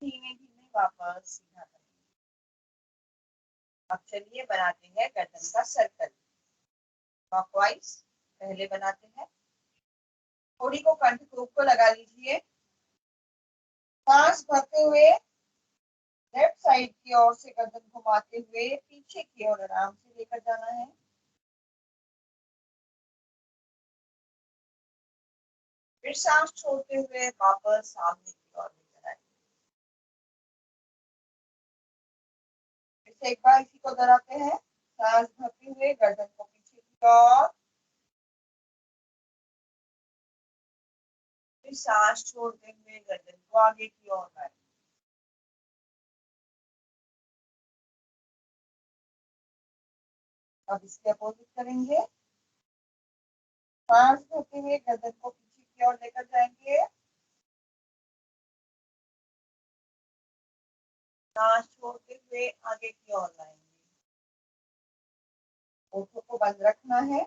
धीमे धीमे वापस सीधा करेंगे। अब चलिए बनाते हैं गर्दन का सर्कल। क्लॉकवाइज पहले बनाते हैं। थोड़ी को कंठ के ऊपर लगा लीजिए। सांस भरते हुए लेफ्ट साइड की ओर से गर्दन घुमाते हुए पीछे की ओर आराम से लेकर जाना है। फिर सांस छोड़ते हुए वापस सामने की ओर लेकर आए। फिर से एक बार इसी को दोहराते हैं। सांस भरते हुए गर्दन को पीछे की ओर, फिर सांस छोड़ते हुए गर्दन को आगे की ओर लाए। अब इसके अपोजिट करेंगे। सांस भरते हुए गर्दन को पीछे की ओर लेकर जाएंगे। सांस छोड़ते हुए आगे की ओर लाएंगे। होठों को बंद रखना है।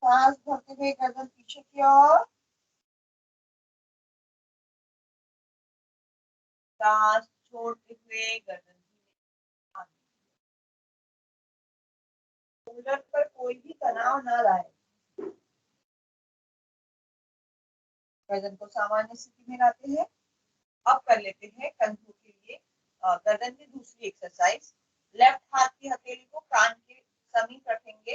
सांस भरते हुए गर्दन पीछे की ओर, सांस छोड़ते हुए गर्दन आगे। शोल्डर पर कोई भी तनाव न लाए। गर्दन को सामान्य स्थिति में लाते हैं। अब कर लेते हैं कंधों के लिए गर्दन की दूसरी एक्सरसाइज। लेफ्ट हाथ की हथेली को कान के समीप रखेंगे।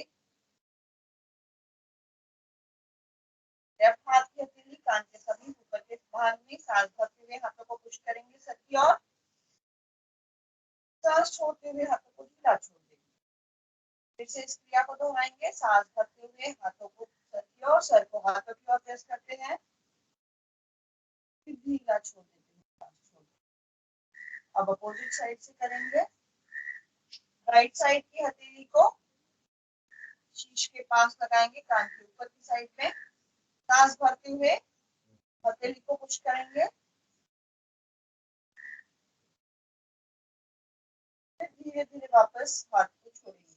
लेफ्ट हाथ की हथेली कान के समीप ऊपर के भाग में, सांस भरते हुए हाथों को पुश करेंगे सर की ओर। सांस छोड़ते हुए हाथों को ढीला छोड़ देंगे। फिर से इस क्रिया को दोहराएंगे। सांस भरते हुए हाथों को सर की ओर, सर को हाथों की ओर प्रेस करते हैं, फिर ढीला छोड़ देते हैं। सांस छोड़ देते। अब अपोजिट साइड से करेंगे। राइट साइड की हथेली को शीश के पास लगाएंगे, कान के ऊपर की साइड में। सांस भरते हुए हथेली को पुश करेंगे, फिर धीरे धीरे वापस हाथ को छोड़ेंगे।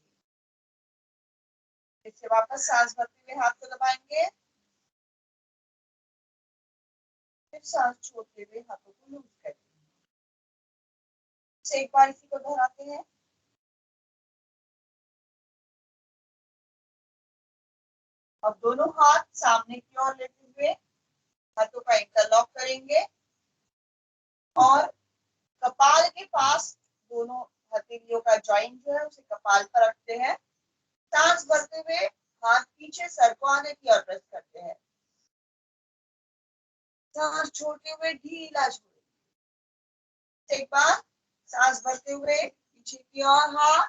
फिर से वापस सांस भरते हुए हाथ को दबाएंगे, फिर सांस छोड़ते हुए हाथों को लूज करेंगे। एक बार इसी को दोहराते हैं। अब दोनों हाथ सामने की ओर लेते हुए हाथों का इंटरलॉक करेंगे और कपाल के पास दोनों हथेलियों का जॉइंट जो है उसे कपाल पर रखते हैं। सांस भरते हुए हाथ पीछे सर को आगे की ओर प्रेस करते हैं। सांस छोड़ते हुए ढीला छोड़ेंगे। एक बार सांस भरते हुए पीछे की ओर हाथ,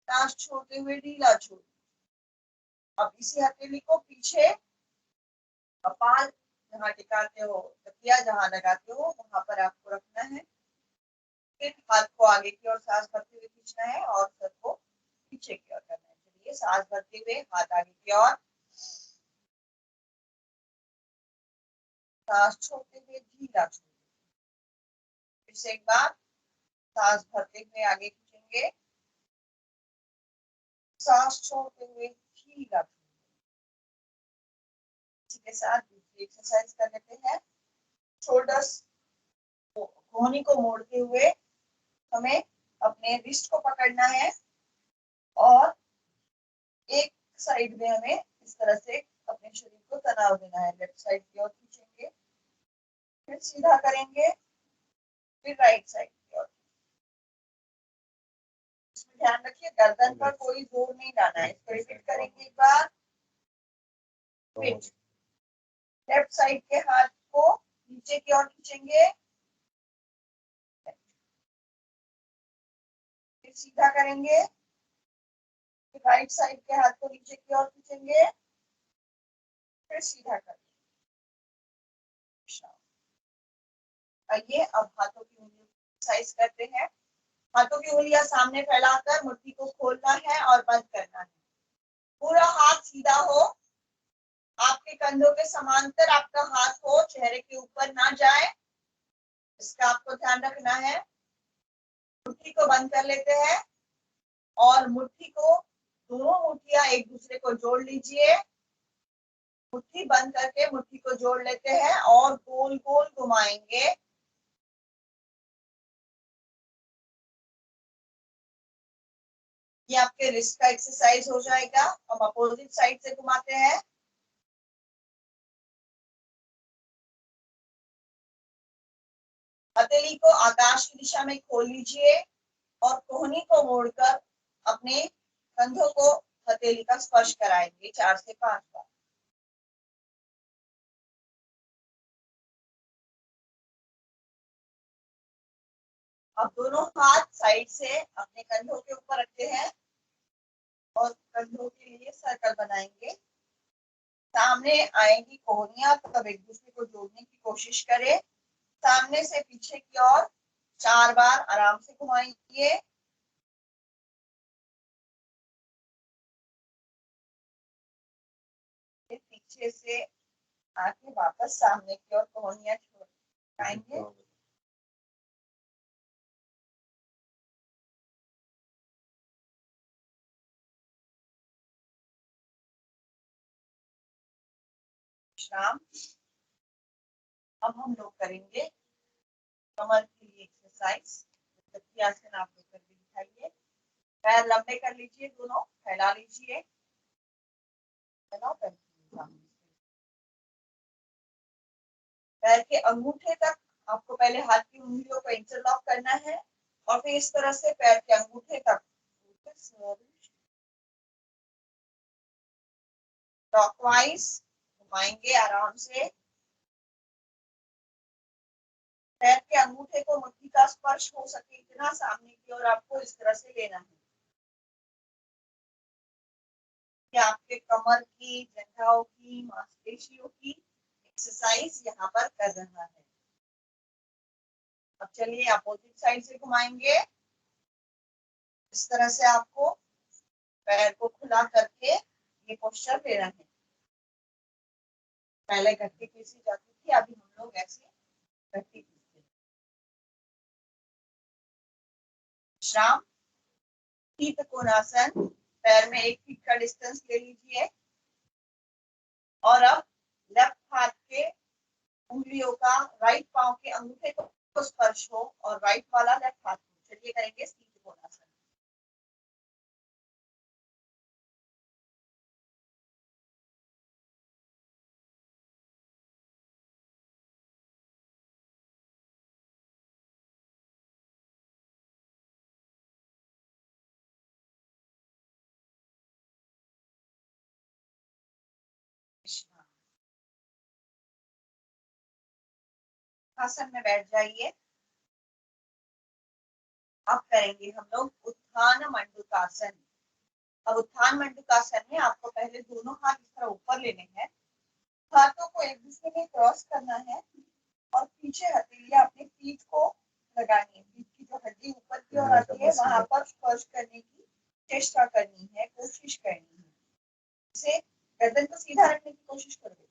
सांस छोड़ते हुए ढीला छोड़। अब इसी हथेली को पीछे कपाल जहाँ टिकाते हो, तकिया जहाँ लगाते हो वहां पर आपको रखना है। फिर हाथ को आगे की ओर सांस भरते हुए खींचना है और सर को पीछे की ओर करना है। चलिए सांस भरते हुए हाथ आगे की ओर, सांस छोड़ते हुए ढीला छोड़। फिर से एक बार सांस भरते हुए आगे खींचेंगे, सांस छोड़ते हुए ढीला। इसी के साथ दूसरी एक्सरसाइज कर लेते हैं। शोल्डर्स कोहनी को मोड़ते हुए हमें अपने रिस्ट को पकड़ना है और एक साइड में हमें इस तरह से अपने शरीर को तनाव देना है। लेफ्ट साइड की ओर खींचेंगे, फिर सीधा करेंगे, फिर राइट साइड की ओर। इसमें ध्यान रखिए गर्दन पर कोई जोर नहीं डालना है। इसको रिपीट करेंगे एक बार। लेफ्ट साइड के हाथ को नीचे की ओर खींचेंगे, फिर सीधा करेंगे, फिर राइट साइड के हाथ को नीचे की ओर खींचेंगे, फिर सीधा करेंगे। आइए अब हाथों की उंगलियों की एक्सरसाइज करते हैं। हाथों की उंगलियां सामने फैलाकर मुट्ठी को खोलना है और बंद करना है। पूरा हाथ सीधा हो, आपके कंधों के समांतर आपका हाथ हो, चेहरे के ऊपर ना जाए, इसका आपको ध्यान रखना है। मुट्ठी को बंद कर लेते हैं और मुट्ठी को दोनों मुट्ठियां एक दूसरे को जोड़ लीजिए मुट्ठी बंद करके मुट्ठी को जोड़ लेते हैं और गोल गोल घुमाएंगे। ये आपके रिस्ट का एक्सरसाइज हो जाएगा। हम अपोजिट साइड से घुमाते हैं। हथेली को आकाश की दिशा में खोल लीजिए और कोहनी को मोड़कर अपने कंधों को हथेली का स्पर्श कराएंगे 4 से 5 बार। अब दोनों हाथ साइड से अपने कंधों के ऊपर रखते हैं और कंधों के लिए सर्कल बनाएंगे। सामने आएंगी कोहनियां, तब एक दूसरे को जोड़ने की कोशिश करें। सामने से पीछे की ओर 4 बार आराम से घुमाइए। पीछे से आके वापस सामने की ओर कोहनियां छोड़ाएंगे। विश्राम। अब हम लोग करेंगे कमर के लिए एक्सरसाइज। आसन आप लोग करके दिखाइए। पैर लंबे कर लीजिए, दोनों फैला लीजिए। पैर के अंगूठे तक आपको पहले हाथ की उंगलियों को इंटरलॉक करना है और फिर इस तरह से पैर के अंगूठे तक क्लॉकवाइज घुमाएंगे आराम से। पैर के अंगूठे को मुट्ठी का स्पर्श हो सके इतना सामने की ओर आपको इस तरह से लेना है कि आपके कमर की, जंघाओं की, मांसपेशियों की एक्सरसाइज यहाँ पर कर रहा है। अब चलिए अपोजिट साइड से घुमाएंगे। इस तरह से आपको पैर को खुला करके ये पोस्चर लेना है। पहले गट्टी पीसी जाती थी, अभी हम लोग ऐसे गट्टी पीसते हैं। विश्राम। शीत कोणासन। पैर में 1 फीट का डिस्टेंस ले लीजिए और अब लेफ्ट हाथ के उंगलियों का राइट पांव के अंगूठे को स्पर्श हो और राइट वाला लेफ्ट हाथ को। चलिए करेंगे शीत कोणासन। आसन में बैठ जाइए। अब करेंगे हम लोग उत्थान मंडूकासन। अब उत्थान मंडूकासन में आपको पहले दोनों हाथ इस तरह ऊपर लेने हैं, हाथों को एक दूसरे में क्रॉस करना है और पीछे हथेलियां अपने पीठ को लगानी है। पीठ की जो हड्डी ऊपर की ओर आती है वहां पर स्पर्श करने की चेष्टा करनी है, कोशिश करनी है। इसे गर्दन को सीधा रखने की कोशिश करोगे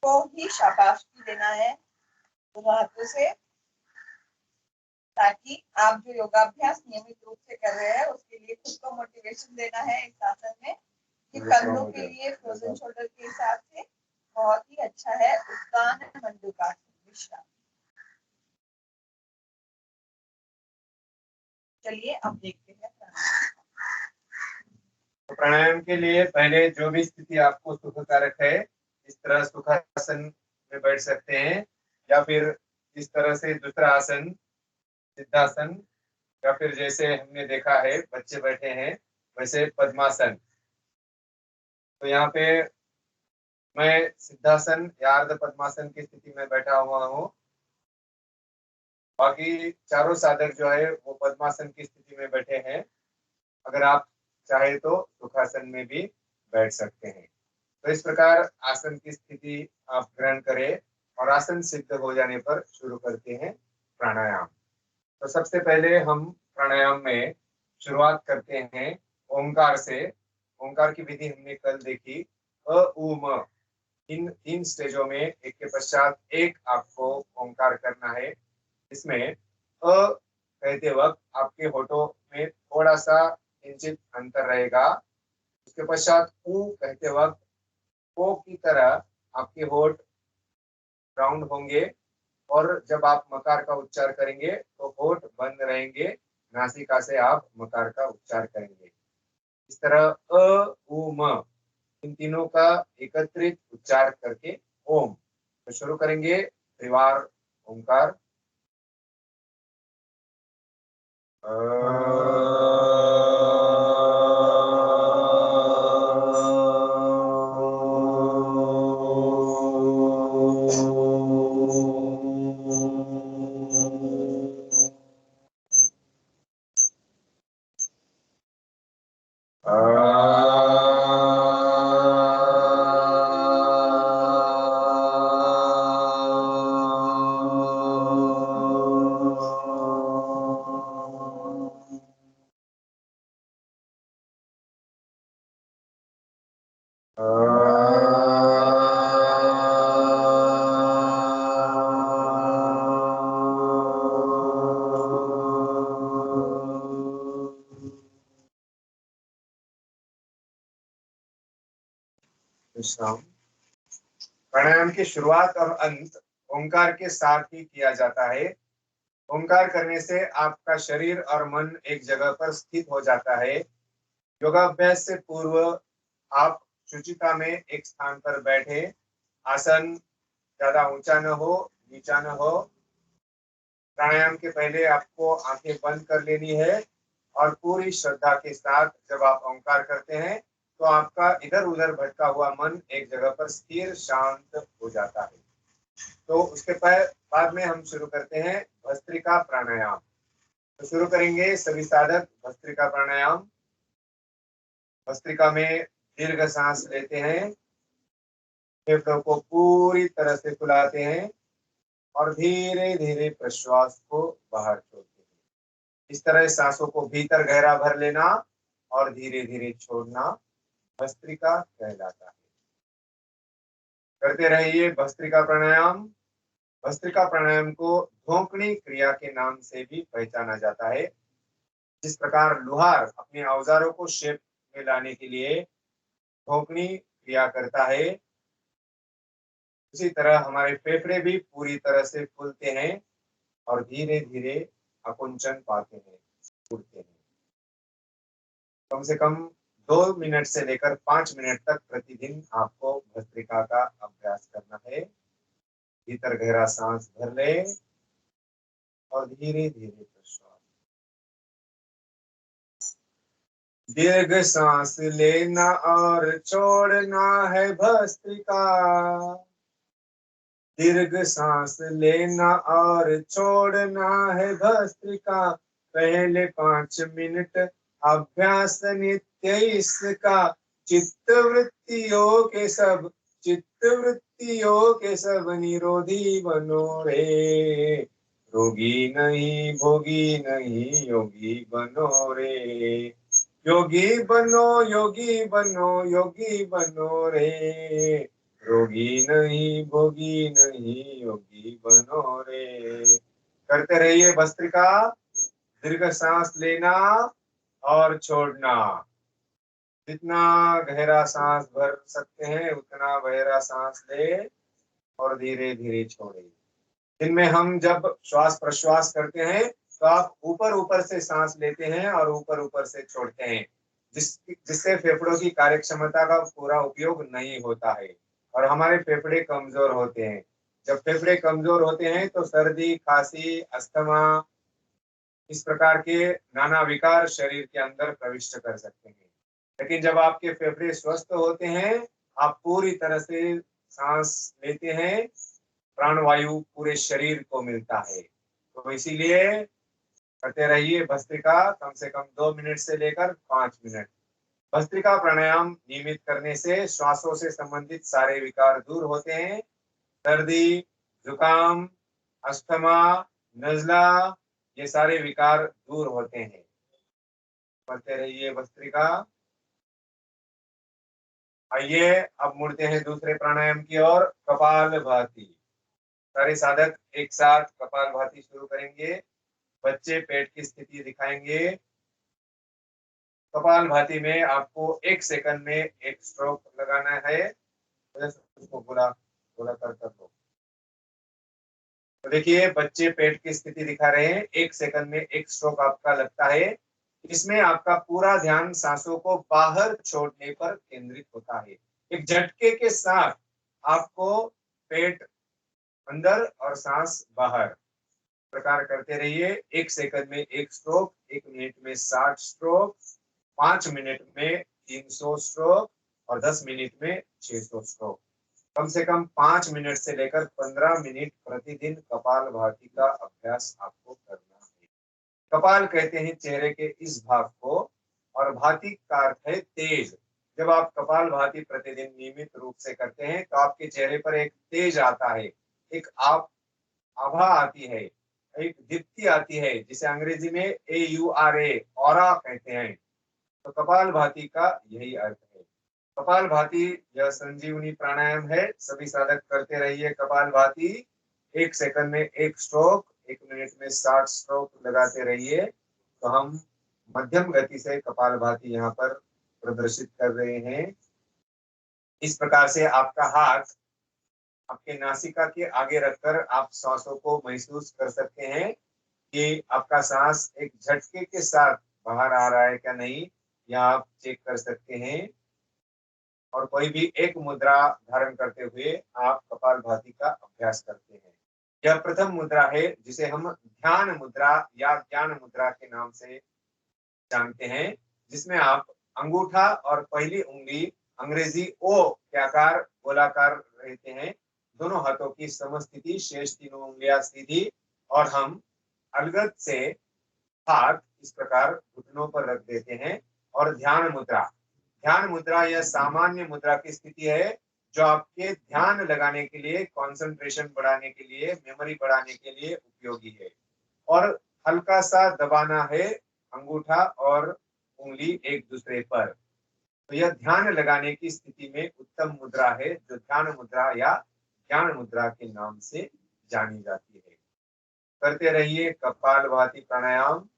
को ही शाबाशी देना है दोनों हाथों से, ताकि आप जो योगाभ्यास नियमित रूप से कर रहे हैं उसके लिए खुद को मोटिवेशन देना है इस आसन में। कि कंधों के लिए फ्रोजन शोल्डर के हिसाब से बहुत ही अच्छा है उत्थान मंडूकासन। विश्राम। चलिए अब देखते हैं तो प्राणायाम के लिए पहले जो भी स्थिति आपको सुखकारक है, इस तरह सुखासन में बैठ सकते हैं, या फिर इस तरह से दूसरा आसन सिद्धासन, या फिर जैसे हमने देखा है बच्चे बैठे हैं वैसे पद्मासन। तो यहाँ पे मैं सिद्धासन या अर्ध पद्मासन की स्थिति में बैठा हुआ हूँ। बाकी चारों साधक जो है वो पद्मासन की स्थिति में बैठे हैं। अगर आप चाहे तो सुखासन में भी बैठ सकते हैं। तो इस प्रकार आसन की स्थिति आप ग्रहण करें और आसन सिद्ध हो जाने पर शुरू करते हैं प्राणायाम। तो सबसे पहले हम प्राणायाम में शुरुआत करते हैं ओंकार से। ओंकार की विधि हमने कल देखी। अ उ म, इन 3 स्टेजों में एक के पश्चात एक आपको ओंकार करना है। इसमें अ कहते वक्त आपके होठों में थोड़ा सा किंचित अंतर रहेगा। उसके पश्चात ऊ कहते वक्त ओ की तरह आपके होठ राउंड होंगे, और जब आप मकार का उच्चार करेंगे तो होठ बंद रहेंगे, नासिका से आप मकार का उच्चार करेंगे। इस तरह अ उ म इन तीनों का एकत्रित उच्चार करके ओम। तो शुरू करेंगे त्रिवार ओंकार। विश्राम। प्राणायाम की शुरुआत और अंत ओंकार के साथ ही किया जाता है। ओंकार करने से आपका शरीर और मन एक जगह पर स्थित हो जाता है। योगाभ्यास से पूर्व आप शुचिता में एक स्थान पर बैठे, आसन ज्यादा ऊंचा न हो, नीचा न हो। प्राणायाम के पहले आपको आंखें बंद कर लेनी है, और पूरी श्रद्धा के साथ जब आप ओंकार करते हैं तो आपका इधर उधर भटका हुआ मन एक जगह पर स्थिर शांत हो जाता है। तो उसके बाद में हम शुरू करते हैं भस्त्रिका प्राणायाम। तो शुरू करेंगे सभी साधक भस्त्रिका प्राणायाम। भस्त्रिका में दीर्घ सांस लेते हैं, फेफड़ों को पूरी तरह से फुलाते हैं और धीरे धीरे प्रश्वास को बाहर छोड़ते हैं। इस तरह सांसों को भीतर गहरा भर लेना और धीरे धीरे छोड़ना भस्त्रिका कहलाता है। करते रहिए भस्त्रिका प्राणायाम। भस्त्रिका प्राणायाम को धोंकनी क्रिया के नाम से भी पहचाना जाता है। जिस प्रकार लोहार अपने औजारों को शेप में लाने के लिए धोंकनी क्रिया करता है, उसी तरह हमारे फेफड़े भी पूरी तरह से फूलते हैं और धीरे धीरे आकुंचन पाते हैं, फूलते हैं। कम से कम 2 मिनट से लेकर 5 मिनट तक प्रतिदिन आपको भस्त्रिका का अभ्यास करना है। भीतर गहरा सांस भर ले और धीरे धीरे प्रश्वास। दीर्घ सांस लेना और छोड़ना है भस्त्रिका। दीर्घ सांस लेना और छोड़ना है भस्त्रिका। पहले 5 मिनट अभ्यास नित्य इसका। चित्त वृत्तियों के सब निरोधी बनो रे। रोगी नहीं भोगी नहीं योगी बनो रे। योगी बनो योगी बनो योगी बनो रे। रोगी नहीं भोगी नहीं योगी बनो रे। करते रहिए भस्त्रिका। दीर्घ सांस लेना और छोड़ना। जितना गहरा सांस भर सकते हैं उतना गहरा सांस ले और धीरे धीरे छोड़े। दिन में हम जब श्वास प्रश्वास करते हैं तो आप ऊपर ऊपर से सांस लेते हैं और ऊपर ऊपर से छोड़ते हैं, जिससे फेफड़ों की कार्यक्षमता का पूरा उपयोग नहीं होता है और हमारे फेफड़े कमजोर होते हैं। जब फेफड़े कमजोर होते हैं तो सर्दी, खांसी, अस्थमा, इस प्रकार के नाना विकार शरीर के अंदर प्रविष्ट कर सकते हैं। लेकिन जब आपके फेफड़े स्वस्थ होते हैं, आप पूरी तरह से सांस लेते हैं, प्राणवायु पूरे शरीर को मिलता है। तो इसीलिए करते रहिए भस्त्रिका कम से कम 2 मिनट से लेकर 5 मिनट। भस्त्रिका प्राणायाम नियमित करने से श्वासों से संबंधित सारे विकार दूर होते हैं। सर्दी, जुकाम, अस्थमा, नजला, ये सारे विकार दूर होते हैं। करते रहिए भस्त्रिका। आइए अब मुड़ते हैं दूसरे प्राणायाम की ओर, कपालभाति। सारे साधक एक साथ कपालभाति शुरू करेंगे। बच्चे पेट की स्थिति दिखाएंगे। कपालभाति में आपको 1 सेकंड में 1 स्ट्रोक लगाना है। उसको गोला गोला कर दो। तो देखिए बच्चे पेट की स्थिति दिखा रहे हैं, 1 सेकंड में 1 स्ट्रोक आपका लगता है। इसमें आपका पूरा ध्यान सांसों को बाहर छोड़ने पर केंद्रित होता है। एक झटके के साथ आपको पेट अंदर और सांस बाहर प्रकार करते रहिए। 1 सेकंड में 1 स्ट्रोक, 1 मिनट में 60 स्ट्रोक, 5 मिनट में 300 स्ट्रोक और 10 मिनट में 600 स्ट्रोक। कम से कम 5 मिनट से लेकर 15 मिनट प्रतिदिन कपालभाति का अभ्यास आपको करना है। कपाल कहते हैं चेहरे के इस भाग को, और भाति का अर्थ है तेज। जब आप कपालभाति प्रतिदिन नियमित रूप से करते हैं तो आपके चेहरे पर एक तेज आता है, एक आभा आती है, एक दीप्ति आती है, जिसे अंग्रेजी में AURA ऑरा कहते हैं। तो कपालभाति का यही अर्थ है। कपालभाति यह संजीवनी प्राणायाम है। सभी साधक करते रहिए कपालभाति। 1 सेकंड में 1 स्ट्रोक, 1 मिनट में 60 स्ट्रोक लगाते रहिए। तो हम मध्यम गति से कपालभाति यहाँ पर प्रदर्शित कर रहे हैं। इस प्रकार से आपका हाथ आपके नासिका के आगे रखकर आप सांसों को महसूस कर सकते हैं कि आपका सांस एक झटके के साथ बाहर आ रहा है क्या नहीं, या आप चेक कर सकते हैं। और कोई भी एक मुद्रा धारण करते हुए आप कपालभाति का अभ्यास करते हैं। यह प्रथम मुद्रा है जिसे हम ध्यान मुद्रा या ज्ञान मुद्रा के नाम से जानते हैं, जिसमें आप अंगूठा और पहली उंगली अंग्रेजी ओ के आकार गोलाकार रहते हैं, दोनों हाथों की समस्थिति, शेष तीनों उंगलियां सीधी, और हम अलगद से हाथ इस प्रकार घुटनों पर रख देते हैं। और ध्यान मुद्रा यह सामान्य मुद्रा की स्थिति है जो आपके ध्यान लगाने के लिए, कंसंट्रेशन बढ़ाने के लिए, मेमोरी बढ़ाने के लिए उपयोगी है। और हल्का सा दबाना है अंगूठा और उंगली एक दूसरे पर। तो यह ध्यान लगाने की स्थिति में उत्तम मुद्रा है, जो ध्यान मुद्रा या ज्ञान मुद्रा के नाम से जानी जाती है। करते रहिए कपालभाति प्राणायाम।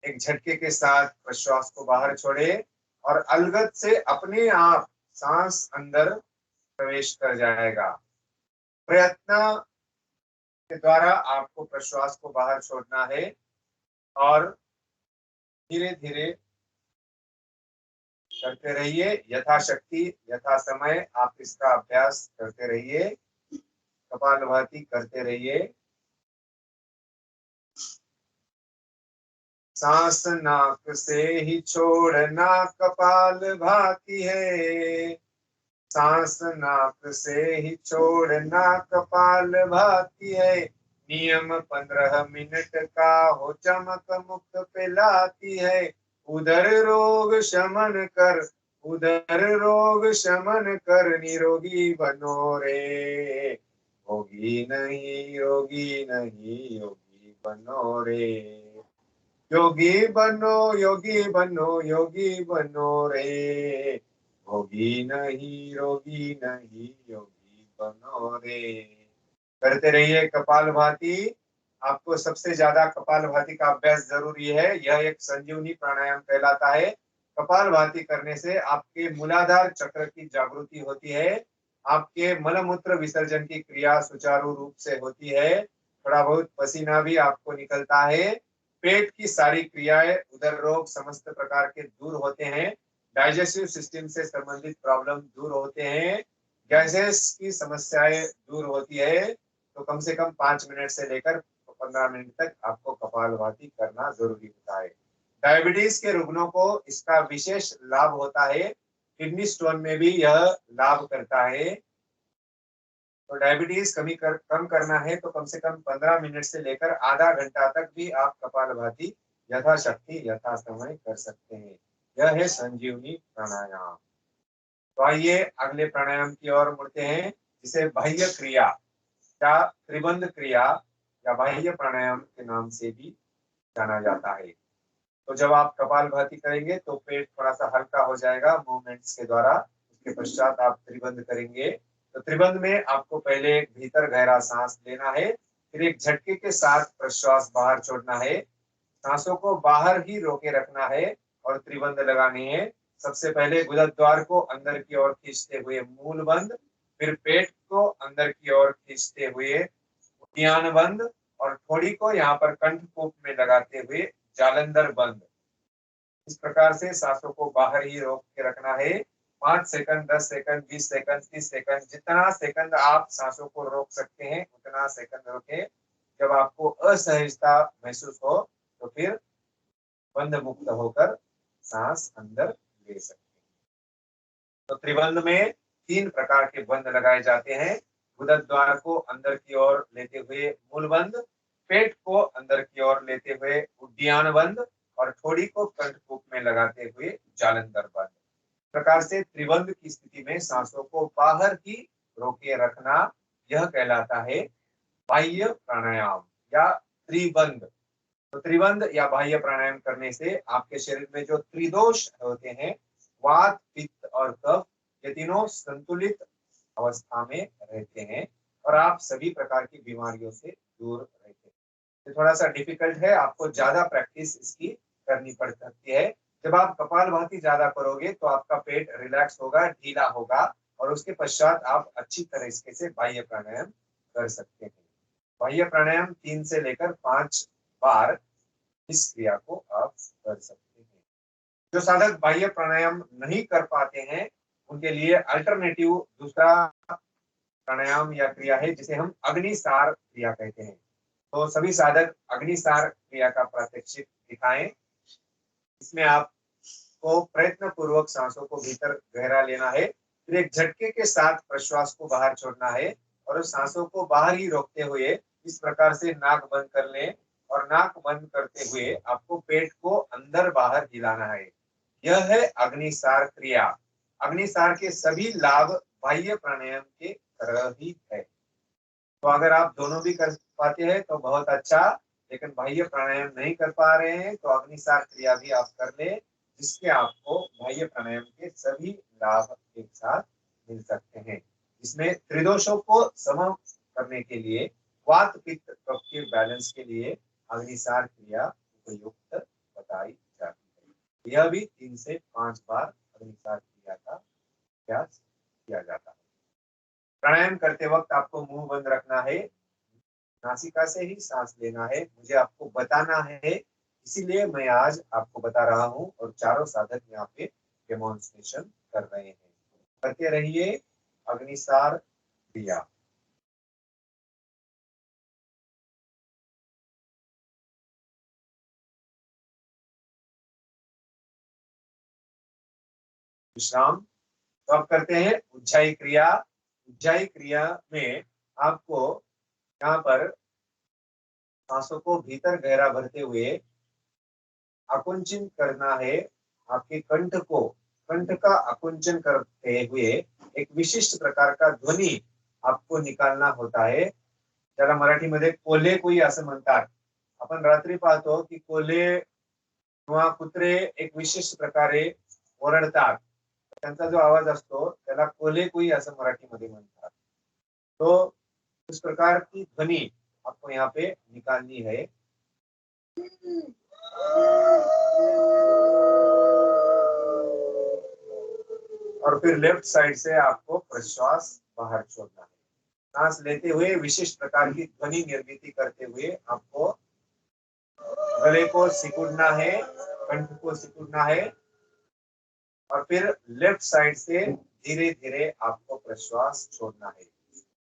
एक झटके के साथ प्रश्वास को बाहर छोड़े और अलगद से अपने आप सांस अंदर प्रवेश कर जाएगा। प्रयत्न के द्वारा आपको प्रश्वास को बाहर छोड़ना है और धीरे धीरे करते रहिए। यथाशक्ति यथा समय आप इसका अभ्यास करते रहिए, कपालभाति करते रहिए। सांस नाक से ही छोड़ना कपालभाति है, सांस नाक से ही छोड़ना कपालभाति है। नियम 15 मिनट का हो, चमक मुख पे लाती है। उधर रोग शमन कर, उधर रोग शमन कर, निरोगी बनो रे, होगी नहीं योगी नहीं, योगी बनो रे, योगी बनो योगी बनो योगी बनो रे, होगी नहीं रोगी नहीं, योगी बनो रे। करते रहिए कपालभाति। आपको सबसे ज्यादा कपालभाति का अभ्यास जरूरी है। यह एक संजीवनी प्राणायाम कहलाता है। कपालभाति करने से आपके मूलाधार चक्र की जागृति होती है, आपके मलमूत्र विसर्जन की क्रिया सुचारू रूप से होती है, थोड़ा बहुत पसीना भी आपको निकलता है, पेट की सारी क्रियाएं, उदर रोग समस्त प्रकार के दूर होते हैं, डाइजेस्टिव सिस्टम से संबंधित प्रॉब्लम दूर होते हैं, गैसेस की समस्याएं दूर होती है। तो कम से कम 5 मिनट से लेकर 15 मिनट तक आपको कपालभाति करना जरूरी होता है। डायबिटीज के रुग्णों को इसका विशेष लाभ होता है, किडनी स्टोन में भी यह लाभ करता है। तो डायबिटीज कम करना है तो कम से कम 15 मिनट से लेकर आधा घंटा तक भी आप कपालभाति यथाशक्ति यथा समय कर सकते हैं। यह है संजीवनी प्राणायाम। तो आइए अगले प्राणायाम की ओर मुड़ते हैं, जिसे बाह्य क्रिया या त्रिबंध क्रिया या बाह्य प्राणायाम के नाम से भी जाना जाता है। तो जब आप कपालभाति करेंगे तो पेट थोड़ा सा हल्का हो जाएगा मूवमेंट्स के द्वारा। उसके पश्चात आप त्रिबंध करेंगे। तो त्रिबंध में आपको पहले भीतर गहरा सांस लेना है, फिर एक झटके के साथ प्रश्वास बाहर छोड़ना है। सांसों को बाहर ही रोके रखना है और त्रिबंध लगानी है। सबसे पहले गुदद्वार को अंदर की ओर खींचते हुए मूल बंद, फिर पेट को अंदर की ओर खींचते हुए उद्यान बंद और थोड़ी को यहाँ पर कंठकूप में लगाते हुए जालंधर बंद। इस प्रकार से सांसों को बाहर ही रोक के रखना है। 5 सेकंड, 10 सेकंड, 20 सेकंड, 30 सेकंड, जितना सेकंड आप सांसों को रोक सकते हैं उतना सेकंड रोके। जब आपको असहजता महसूस हो तो फिर बंद मुक्त होकर सांस अंदर ले सकते हैं। तो त्रिबंध में 3 प्रकार के बंद लगाए जाते हैं। गुदद्वार को अंदर की ओर लेते हुए मूल बंद, पेट को अंदर की ओर लेते हुए उद्यान बंद और थोड़ी को कंठकूप में लगाते हुए जालंधर बंद। प्रकार से त्रिबंध की स्थिति में सांसों को बाहर ही रोके रखना, यह कहलाता है बाह्य प्राणायाम या त्रिबंध। तो त्रिबंध या बाह्य प्राणायाम करने से आपके शरीर में जो त्रिदोष होते हैं, वात, पित्त और कफ, ये तीनों संतुलित अवस्था में रहते हैं और आप सभी प्रकार की बीमारियों से दूर रहते हैं। तो थोड़ा सा डिफिकल्ट है, आपको ज्यादा प्रैक्टिस इसकी करनी पड़ सकती है। जब आप कपालभाति ज्यादा करोगे तो आपका पेट रिलैक्स होगा, ढीला होगा और उसके पश्चात आप अच्छी तरीके से बाह्य प्राणायाम कर सकते हैं। बाह्य प्राणायाम 3 से लेकर 5 बार इस क्रिया को आप कर सकते हैं। जो साधक बाह्य प्राणायाम नहीं कर पाते हैं उनके लिए अल्टरनेटिव दूसरा प्राणायाम या क्रिया है जिसे हम अग्निसार क्रिया कहते हैं। तो सभी साधक अग्निसार क्रिया का प्रात्यक्षिक दिखाएं। इसमें आपको प्रयत्न पूर्वक सांसों को भीतर गहरा लेना है, फिर एक झटके के साथ प्रश्वास को बाहर छोड़ना है और उस सांसों को बाहर ही रोकते हुए इस प्रकार से नाक बंद कर लें और नाक बंद करते हुए आपको पेट को अंदर बाहर हिलाना है। यह है अग्निसार क्रिया। अग्निसार के सभी लाभ बाह्य प्राणायाम के तरह ही है। तो अगर आप दोनों भी कर पाते हैं तो बहुत अच्छा, लेकिन बाह्य प्राणायाम नहीं कर पा रहे हैं तो अग्निसार क्रिया भी आप कर ले, जिसके आपको बाह्य प्राणायाम के सभी लाभ एक साथ मिल सकते हैं। इसमें त्रिदोषों को सम करने के लिए, वात पित्त कफ के बैलेंस के लिए अग्निसार क्रिया उपयुक्त बताई जाती है। यह भी 3 से 5 बार अग्निसार क्रिया का अभ्यास किया जाता है। प्राणायाम करते वक्त आपको मुंह बंद रखना है, नासिका से ही सांस लेना है। मुझे आपको बताना है, इसीलिए मैं आज आपको बता रहा हूँ और चारों साधक यहाँ पे डेमोन्स्ट्रेशन कर रहे हैं। करते रहिए अग्निसार क्रिया। विश्राम। तो अब करते हैं उज्जाई क्रिया। उज्जाई क्रिया में आपको यहाँ पर सांसों को भीतर गहरा भरते हुए आकुंचन करना है। आपके कंठ को, कंठ का आकुंचन करते हुए एक विशिष्ट प्रकार का ध्वनि आपको निकालना होता है, ज्याला मराठीमध्ये कोल्हे कुई असं म्हणतात। आपण रात्री पाहतो की कोल्हे किंवा कुत्रे एक विशिष्ट प्रकारे ओरडतात, त्यांचा जो आवाज असतो त्याला कोल्हे कुई असं मराठीमध्ये म्हणतात। तो इस प्रकार की ध्वनि आपको यहाँ पे निकालनी है। और फिर लेफ्ट साइड से आपको प्रश्वास बाहर छोड़ना है। सांस लेते हुए विशिष्ट प्रकार की ध्वनि निर्मित करते हुए आपको गले को सिकुड़ना है, कंठ को सिकुड़ना है और फिर लेफ्ट साइड से धीरे धीरे आपको प्रश्वास छोड़ना है।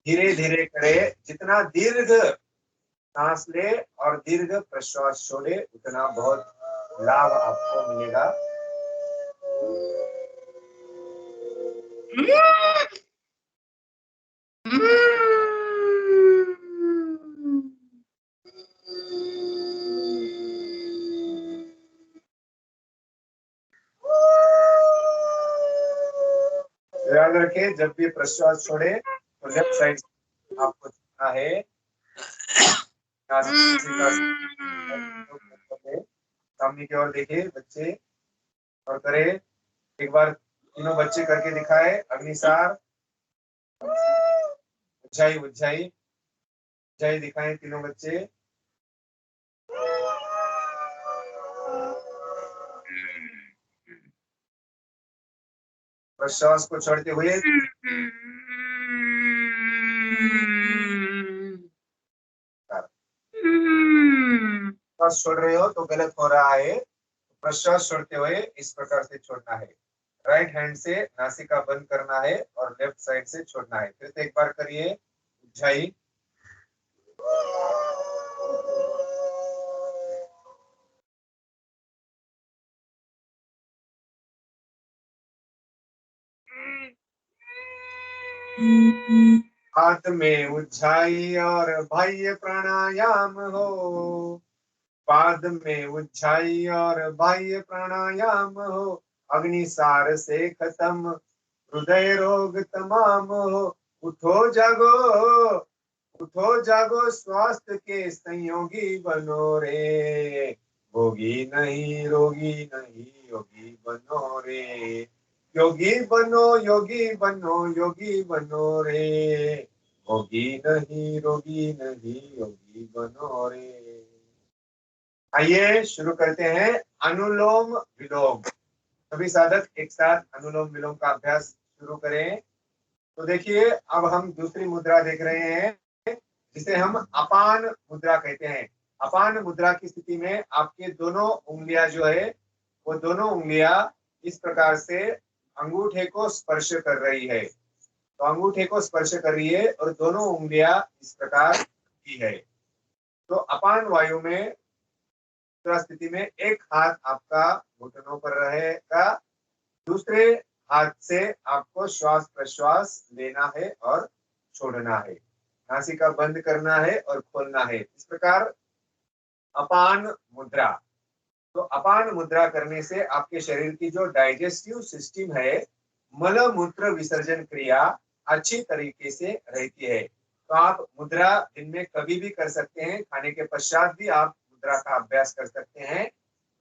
धीरे धीरे करे, जितना दीर्घ सांस ले और दीर्घ प्रश्वास छोड़े उतना बहुत लाभ आपको मिलेगा। याद रखें, जब भी प्रश्वास छोड़े तो लेफ्ट साइड आपको छोड़ना है। सामने की ओर देखिए बच्चे और करे। एक बार तीनों बच्चे करके दिखाए। अग्निसार, उज्जाई, उज्जाई। जय दिखाएं तीनों बच्चे। प्रश्वास को छोड़ते हुए प्रश्वास छोड़ रहे हो तो गलत हो रहा है। प्रश्वास छोड़ते हुए इस प्रकार से छोड़ना है। राइट हैंड से नासिका बंद करना है और लेफ्ट साइड से छोड़ना है। फिर से एक बार करिए। उज्जाई, हाथ में उज्जाई और बाह्य प्राणायाम हो। पाद में उज्जाई और बाह्य प्राणायाम हो। अग्निसार से खत्म हृदय रोग तमाम हो। उठो जागो, उठो जागो, स्वास्थ्य के संयोगी बनो रे। भोगी नहीं रोगी नहीं योगी बनो रे। योगी बनो योगी बनो योगी बनो रे। भोगी नहीं रोगी नहीं योगी बनो रे। आइए शुरू करते हैं अनुलोम विलोम। सभी साधक एक साथ अनुलोम विलोम का अभ्यास शुरू करें। तो देखिए, अब हम दूसरी मुद्रा देख रहे हैं जिसे हम अपान मुद्रा कहते हैं। अपान मुद्रा की स्थिति में आपके दोनों उंगलियां जो है वो दोनों उंगलियां इस प्रकार से अंगूठे को स्पर्श कर रही है। तो अंगूठे को स्पर्श कर रही है और दोनों उंगलियां इस प्रकार की है। तो अपान वायु में स्थिति में एक हाथ आपका घुटनों पर रहेगा, दूसरे हाथ से आपको श्वास प्रश्वास लेना है और छोड़ना है। नासिका बंद करना है और खोलना है। इस प्रकार अपान मुद्रा। तो अपान मुद्रा करने से आपके शरीर की जो डाइजेस्टिव सिस्टम है, मल मूत्र विसर्जन क्रिया अच्छी तरीके से रहती है। तो आप मुद्रा दिन में कभी भी कर सकते हैं। खाने के पश्चात भी आप मुद्रा का अभ्यास कर सकते हैं।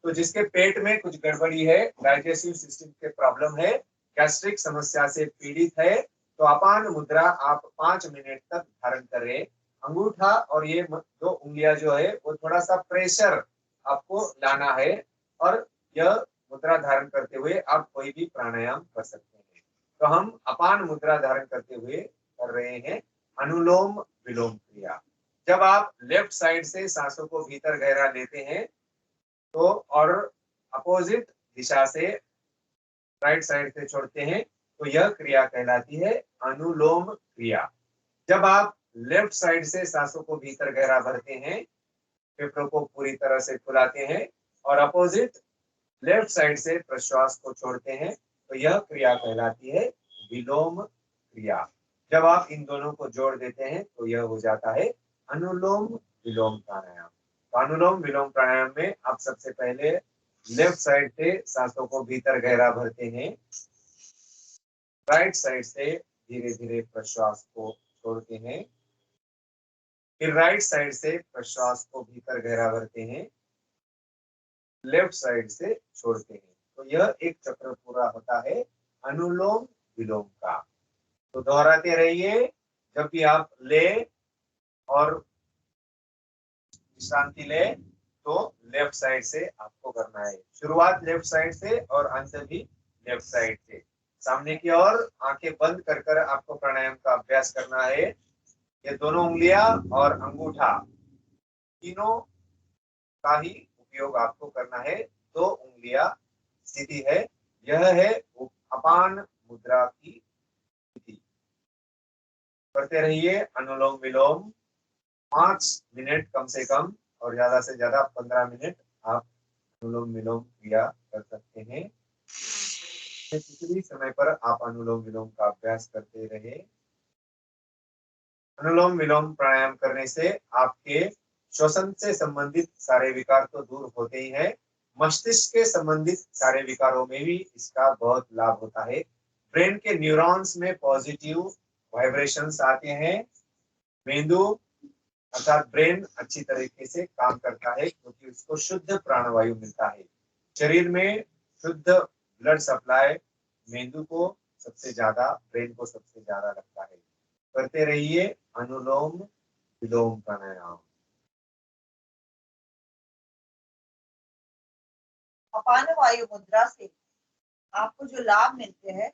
तो जिसके पेट में कुछ गड़बड़ी है, डाइजेस्टिव सिस्टम के प्रॉब्लम है, गैस्ट्रिक समस्या से पीड़ित है, तो अपान मुद्रा आप 5 मिनट तक धारण करें। अंगूठा और ये दो उंगलियां जो है वो थोड़ा सा प्रेशर आपको लाना है और यह मुद्रा धारण करते हुए आप कोई भी प्राणायाम कर सकते हैं। तो हम अपान मुद्रा धारण करते हुए कर रहे हैं अनुलोम विलोम क्रिया। जब आप लेफ्ट साइड से सांसों को भीतर गहरा लेते हैं तो और अपोजिट दिशा से राइट साइड से छोड़ते हैं तो यह क्रिया कहलाती है अनुलोम क्रिया। जब आप लेफ्ट साइड से सांसों को भीतर गहरा भरते हैं, फेफड़ों को पूरी तरह से फुलाते हैं और अपोजिट लेफ्ट साइड से प्रश्वास को छोड़ते हैं तो यह क्रिया कहलाती है विलोम क्रिया। जब आप इन दोनों को जोड़ देते हैं तो यह हो जाता है अनुलोम विलोम प्राणायाम। तो अनुलोम विलोम प्राणायाम में आप सबसे पहले लेफ्ट साइड से सांसों को भीतर गहरा भरते हैं, राइट साइड से धीरे धीरे प्रश्वास को छोड़ते हैं, फिर राइट साइड से प्रश्वास को भीतर गहरा भरते हैं, लेफ्ट साइड से छोड़ते हैं। तो यह एक चक्र पूरा होता है अनुलोम विलोम का। तो दोहराते रहिए। जब भी आप ले और विश्रांति ले तो लेफ्ट साइड से आपको करना है। शुरुआत लेफ्ट साइड से और अंत भी लेफ्ट साइड से। सामने की ओर आंखें बंद कर कर आपको प्राणायाम का अभ्यास करना है। ये दोनों उंगलियां और अंगूठा तीनों का ही उपयोग आपको करना है। दो उंगलियां स्थिति है, यह है अपान मुद्रा की स्थिति। करते रहिए अनुलोम विलोम 5 मिनट कम से कम और ज्यादा से ज्यादा 15 मिनट आप अनुलोम विलोम क्रिया कर सकते हैं। किसी भी समय पर आप अनुलोम विलोम का अभ्यास करते रहे। अनुलोम विलोम प्राणायाम करने से आपके श्वसन से संबंधित सारे विकार तो दूर होते ही है, मस्तिष्क के संबंधित सारे विकारों में भी इसका बहुत लाभ होता है। ब्रेन के न्यूरॉन्स में पॉजिटिव वाइब्रेशंस आते हैं। मेंदु अर्थात ब्रेन अच्छी तरीके से काम करता है क्योंकि उसको शुद्ध प्राणवायु मिलता है। शरीर में शुद्ध ब्लड सप्लाई मेंदु को सबसे ज्यादा, ब्रेन को सबसे ज्यादा लगता है। करते रहिए अनुलोम विलोम प्राणायाम। अपान वायु मुद्रा से आपको जो लाभ मिलते हैं,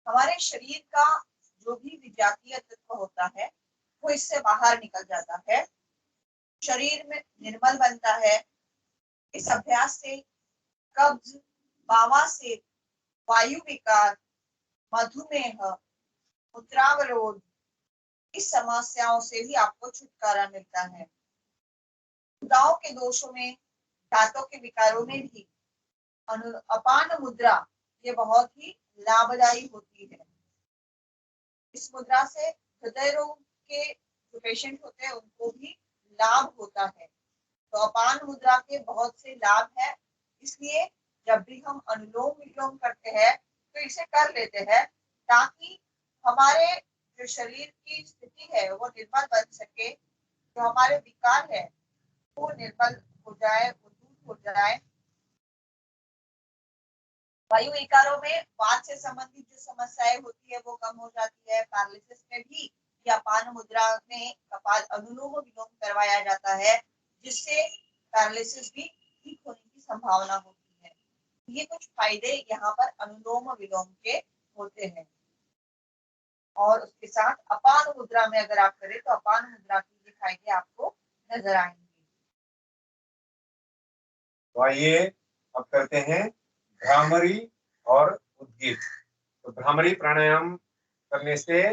हमारे शरीर का जो भी विजातीय तत्व होता है वो इससे बाहर निकल जाता है, शरीर में निर्मल बनता है। इस अभ्यास से कब्ज, बवासीर, वायु विकार, मधुमेह, मूत्रावरोध, इस समस्याओं से भी आपको छुटकारा मिलता है। दांतों के दोषों में, दांतों के विकारों में भी अपान मुद्रा ये बहुत ही लाभदायी होती है। इस मुद्रा से हृदय रोग के जो पेशेंट होते हैं उनको भी लाभ होता है। तो अपान मुद्रा के बहुत से लाभ है, इसलिए जब भी हम अनुलोम विलोम करते हैं तो इसे कर लेते हैं ताकि हमारे जो शरीर की स्थिति है वो निर्मल बन सके, जो हमारे विकार है वो निर्मल हो जाए, वो दूर हो जाए। वायु विकारों में वात से संबंधित जो समस्याएं होती है वो कम हो जाती है। पैरालिसिस में भी या अपान मुद्रा में कपाल अनुलोम विलोम करवाया जाता है, जिससे पैरालिसिस भी ठीक होने की संभावना होती है। ये कुछ फायदे यहाँ पर अनुलोम विलोम के होते हैं। और उसके साथ अपान मुद्रा में अगर आप करें तो अपान मुद्रा के ये फायदे आपको नजर आएंगे। तो आइए अब करते हैं भ्रामरी और उद्गीत। तो भ्रामरी प्राणायाम करने से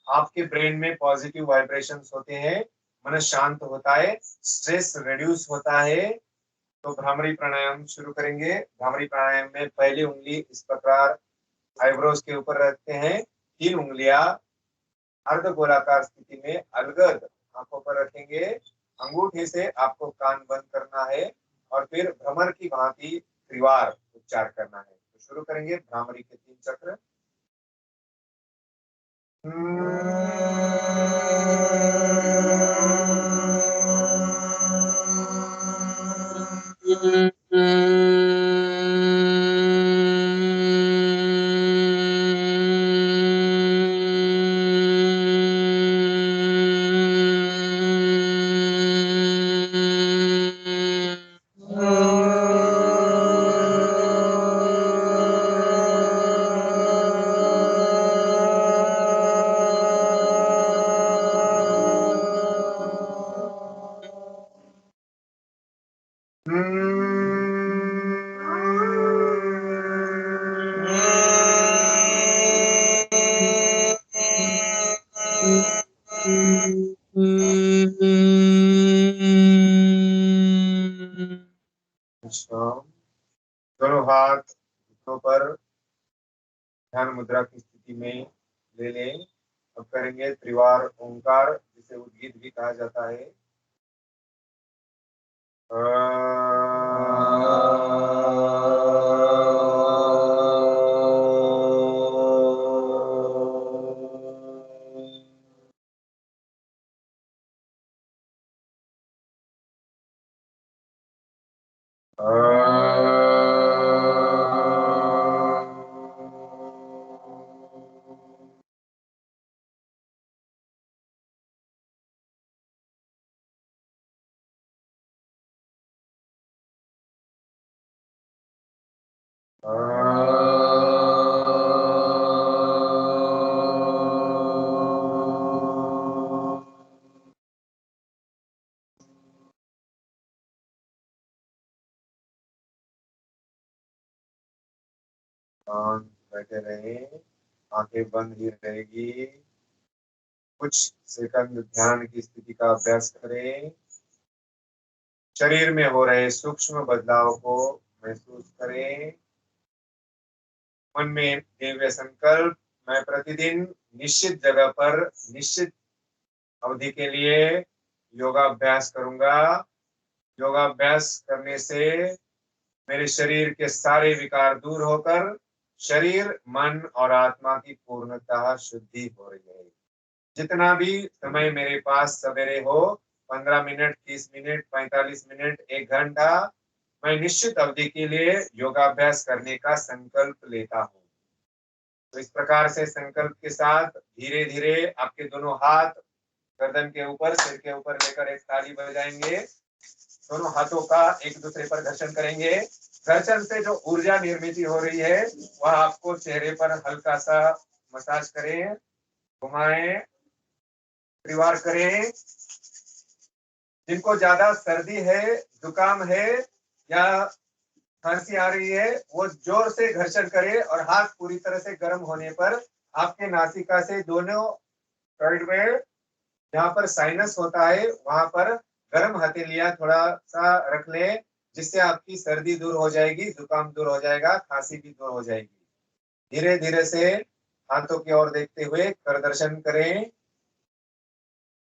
आपके ब्रेन में पॉजिटिव वाइब्रेशंस होते हैं, मन शांत होता है, स्ट्रेस रिड्यूस होता है। तो भ्रामरी प्राणायाम शुरू करेंगे। भ्रामरी प्राणायाम में पहली उंगली इस प्रकार आईब्रोज के ऊपर रखते हैं, 3 उंगलियां अर्ध गोलाकार स्थिति में अलगद आंखों पर रखेंगे। अंगूठे से आपको कान बंद करना है और फिर भ्रमर की भांति त्रिवार उच्चार करना है। तो शुरू करेंगे भ्रामरी के 3 चक्र। दोनों हाथ घुटनों पर ध्यान मुद्रा की स्थिति में ले लें। अब करेंगे त्रिवार ओंकार, जिसे उद्गीत भी कहा जाता है। बैठे रहे, आंखें बंद ही रहेगी। कुछ सेकंड ध्यान की स्थिति का अभ्यास करें। शरीर में हो रहे सूक्ष्म बदलाव को महसूस करें। मन में दिव्य संकल्प, मैं प्रतिदिन निश्चित जगह पर निश्चित अवधि के लिए योगाभ्यास करूंगा। योगाभ्यास करने से मेरे शरीर के सारे विकार दूर होकर शरीर, मन और आत्मा की पूर्णतः शुद्धि हो रही है। जितना भी समय मेरे पास सवेरे हो, 15 मिनट, 30 मिनट, 45 मिनट, 1 घंटा, मैं निश्चित अवधि के लिए योगाभ्यास करने का संकल्प लेता हूँ। तो इस प्रकार से संकल्प के साथ धीरे धीरे आपके दोनों हाथ गर्दन के ऊपर, सिर के ऊपर लेकर एक ताली बजाएंगे। दोनों हाथों का एक दूसरे पर घर्षण करेंगे। घर्षण से जो ऊर्जा निर्मित हो रही है वह आपको चेहरे पर हल्का सा मसाज करें, घुमाएं, परिवार करें। जिनको ज्यादा सर्दी है, जुकाम है या खांसी आ रही है, वो जोर से घर्षण करे और हाथ पूरी तरह से गर्म होने पर आपके नासिका से दोनों साइड में जहाँ पर साइनस होता है वहां पर गर्म हथेलियां थोड़ा सा रख ले, जिससे आपकी सर्दी दूर हो जाएगी, जुकाम दूर हो जाएगा, खांसी भी दूर हो जाएगी। धीरे धीरे से हाथों की ओर देखते हुए कर दर्शन करें।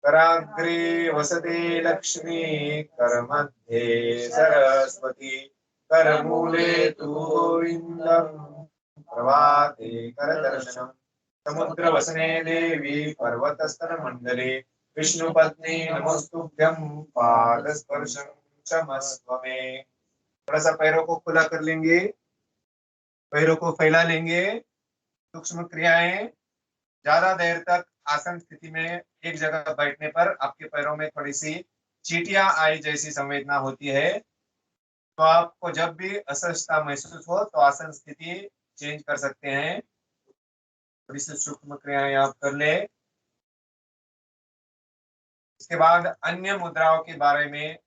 कराग्रे वसते लक्ष्मी, कर मध्ये सरस्वती, कर मूले तु गोविंदम, प्रभाते कर दर्शनम। समुद्र वसने देवी, पर्वतस्तर मंडले, विष्णु पत्नी नमोस्तुभ्यं, पाद स्पर्शं क्षमस्व मे। थोड़ा सा पैरों को खुला कर लेंगे, पैरों को फैला लेंगे। सूक्ष्म क्रियाएं। ज्यादा देर तक आसन स्थिति में एक जगह बैठने पर आपके पैरों में थोड़ी सी चींटियां आई जैसी संवेदना होती है। तो आपको जब भी असहजता महसूस हो तो आसन स्थिति चेंज कर सकते हैं। थोड़ी सी सूक्ष्म क्रियाएं आप कर ले। इसके बाद अन्य मुद्राओं के बारे में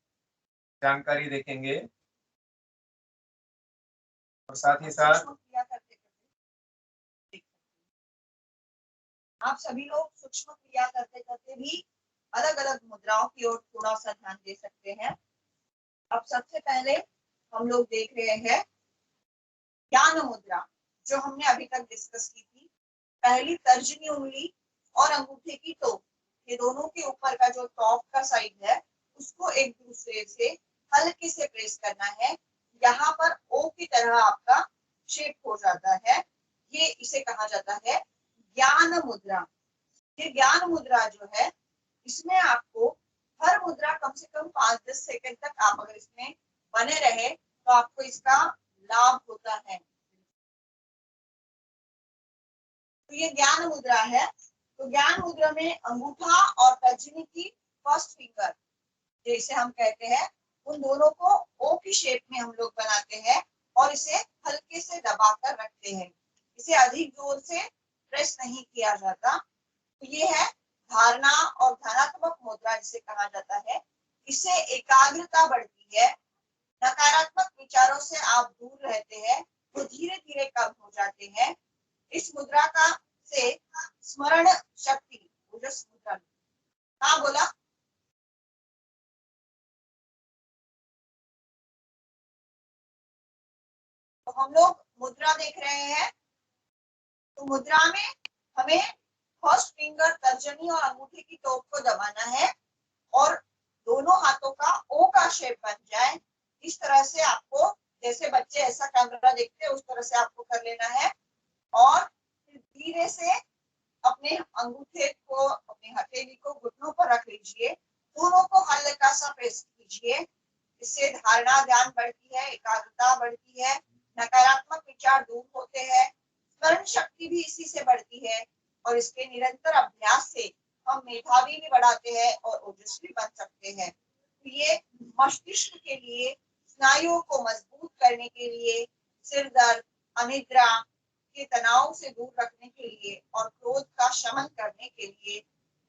जानकारी देखेंगे और साथ ही साथ आप सभी लोग सूक्ष्म क्रिया करते करते भी अलग अलग मुद्राओं की ओर थोड़ा सा ध्यान दे सकते हैं। अब सबसे पहले हम लोग देख रहे हैं ज्ञान मुद्रा, जो हमने अभी तक डिस्कस की थी। पहली तर्जनी उंगली और अंगूठे की टोक, ये दोनों के ऊपर का जो टॉप का साइड है उसको एक दूसरे से हल्के से प्रेस करना है। यहाँ पर ओ की तरह आपका शेप हो जाता है, ये इसे कहा जाता है ज्ञान मुद्रा। ये ज्ञान मुद्रा जो है, इसमें आपको हर मुद्रा कम से कम 5-10 सेकंड तक आप अगर इसमें बने रहे तो आपको इसका लाभ होता है। तो ये ज्ञान मुद्रा है। तो ज्ञान मुद्रा में अंगूठा और तर्जनी की फर्स्ट फिंगर, जैसे हम कहते हैं, उन दोनों को ओ की शेप में हम लोग बनाते हैं और इसे हल्के से दबाकर रखते हैं। इसे अधिक जोर से प्रेस नहीं किया जाता। तो ये है धारणा और धनात्मक मुद्रा जिसे कहा जाता है। इससे एकाग्रता बढ़ती है, नकारात्मक विचारों से आप दूर रहते हैं, तो धीरे धीरे कम हो जाते हैं। इस मुद्रा का से स्मरण शक्ति, ओजस मुद्रा, हाँ बोला, तो हम लोग मुद्रा देख रहे हैं। तो मुद्रा में हमें फर्स्ट फिंगर तर्जनी और अंगूठे की टोक को दबाना है और दोनों हाथों का ओ का शेप बन जाए। इस तरह से आपको, जैसे बच्चे ऐसा कैमरा देखते हैं उस तरह से आपको कर लेना है। और फिर धीरे से अपने अंगूठे को, अपनी हथेली को घुटनों पर रख लीजिए, दोनों को हल्का सा प्रेस कीजिए। इससे धारणा ध्यान बढ़ती है, एकाग्रता बढ़ती है, नकारात्मक विचार दूर होते हैं, स्मरण शक्ति भी इसी से बढ़ती है। और इसके निरंतर अभ्यास से हम मेधावी भी बढ़ाते हैं और ओजस्वी बन सकते हैं। तो ये मस्तिष्क के लिए, स्नायुओं को मजबूत करने के लिए, सिर दर्द, अनिद्रा के तनाव से दूर रखने के लिए और क्रोध का शमन करने के लिए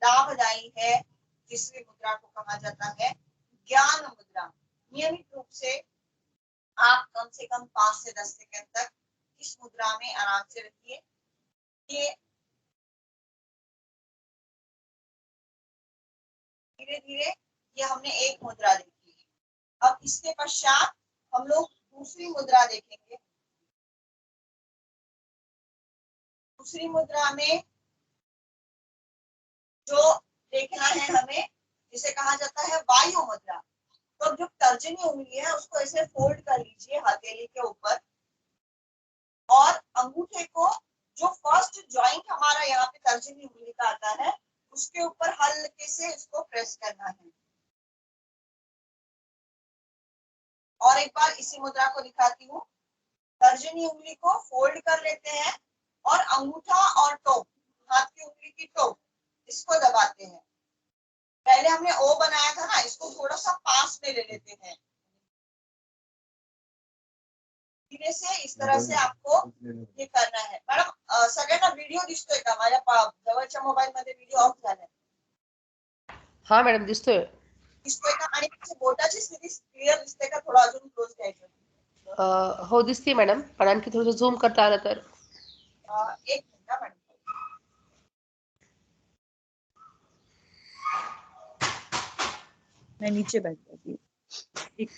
लाभदायी है, जिस मुद्रा को कहा जाता है ज्ञान मुद्रा। नियमित रूप से आप कम से कम 5 से 10 सेकंड तक इस मुद्रा में आराम से रखिए। ये धीरे धीरे, ये हमने एक मुद्रा देखी है। अब इसके पश्चात हम लोग दूसरी मुद्रा देखेंगे। दूसरी मुद्रा में जो देखना है हमें, जिसे कहा जाता है वायु मुद्रा। तो जो तर्जनी उंगली है उसको ऐसे फोल्ड कर लीजिए हथेली के ऊपर और अंगूठे को, जो फर्स्ट जॉइंट हमारा यहाँ पे तर्जनी उंगली का आता है, उसके ऊपर हल्के से इसको प्रेस करना है। और एक बार इसी मुद्रा को दिखाती हूँ। तर्जनी उंगली को फोल्ड कर लेते हैं और अंगूठा और टोक, हाथ की उंगली की टोक, इसको दबाते हैं। पहले हमने ओ बनाया था ना, इसको थोड़ा सा पास में ले लेते हैं। धीरे से इस तरह से आपको हे करना आहे. मॅडम सगळ्यांना व्हिडिओ दिसतोय का? माझ्या जवळच्या मोबाईल मध्ये व्हिडिओ ऑफ झालाय. हा मॅडम दिसतोय. दिसतोय का? आणि बोटाची स्थिती क्लिअर दिसते का? थोडं अजून क्लोज घ्यायचं. हो दिसते मॅडम, पण आणखी थोडंसं झूम करता आलं तर. एक मिनिट मॅडम. मैं नीचे बैठ जाती हूँ. एक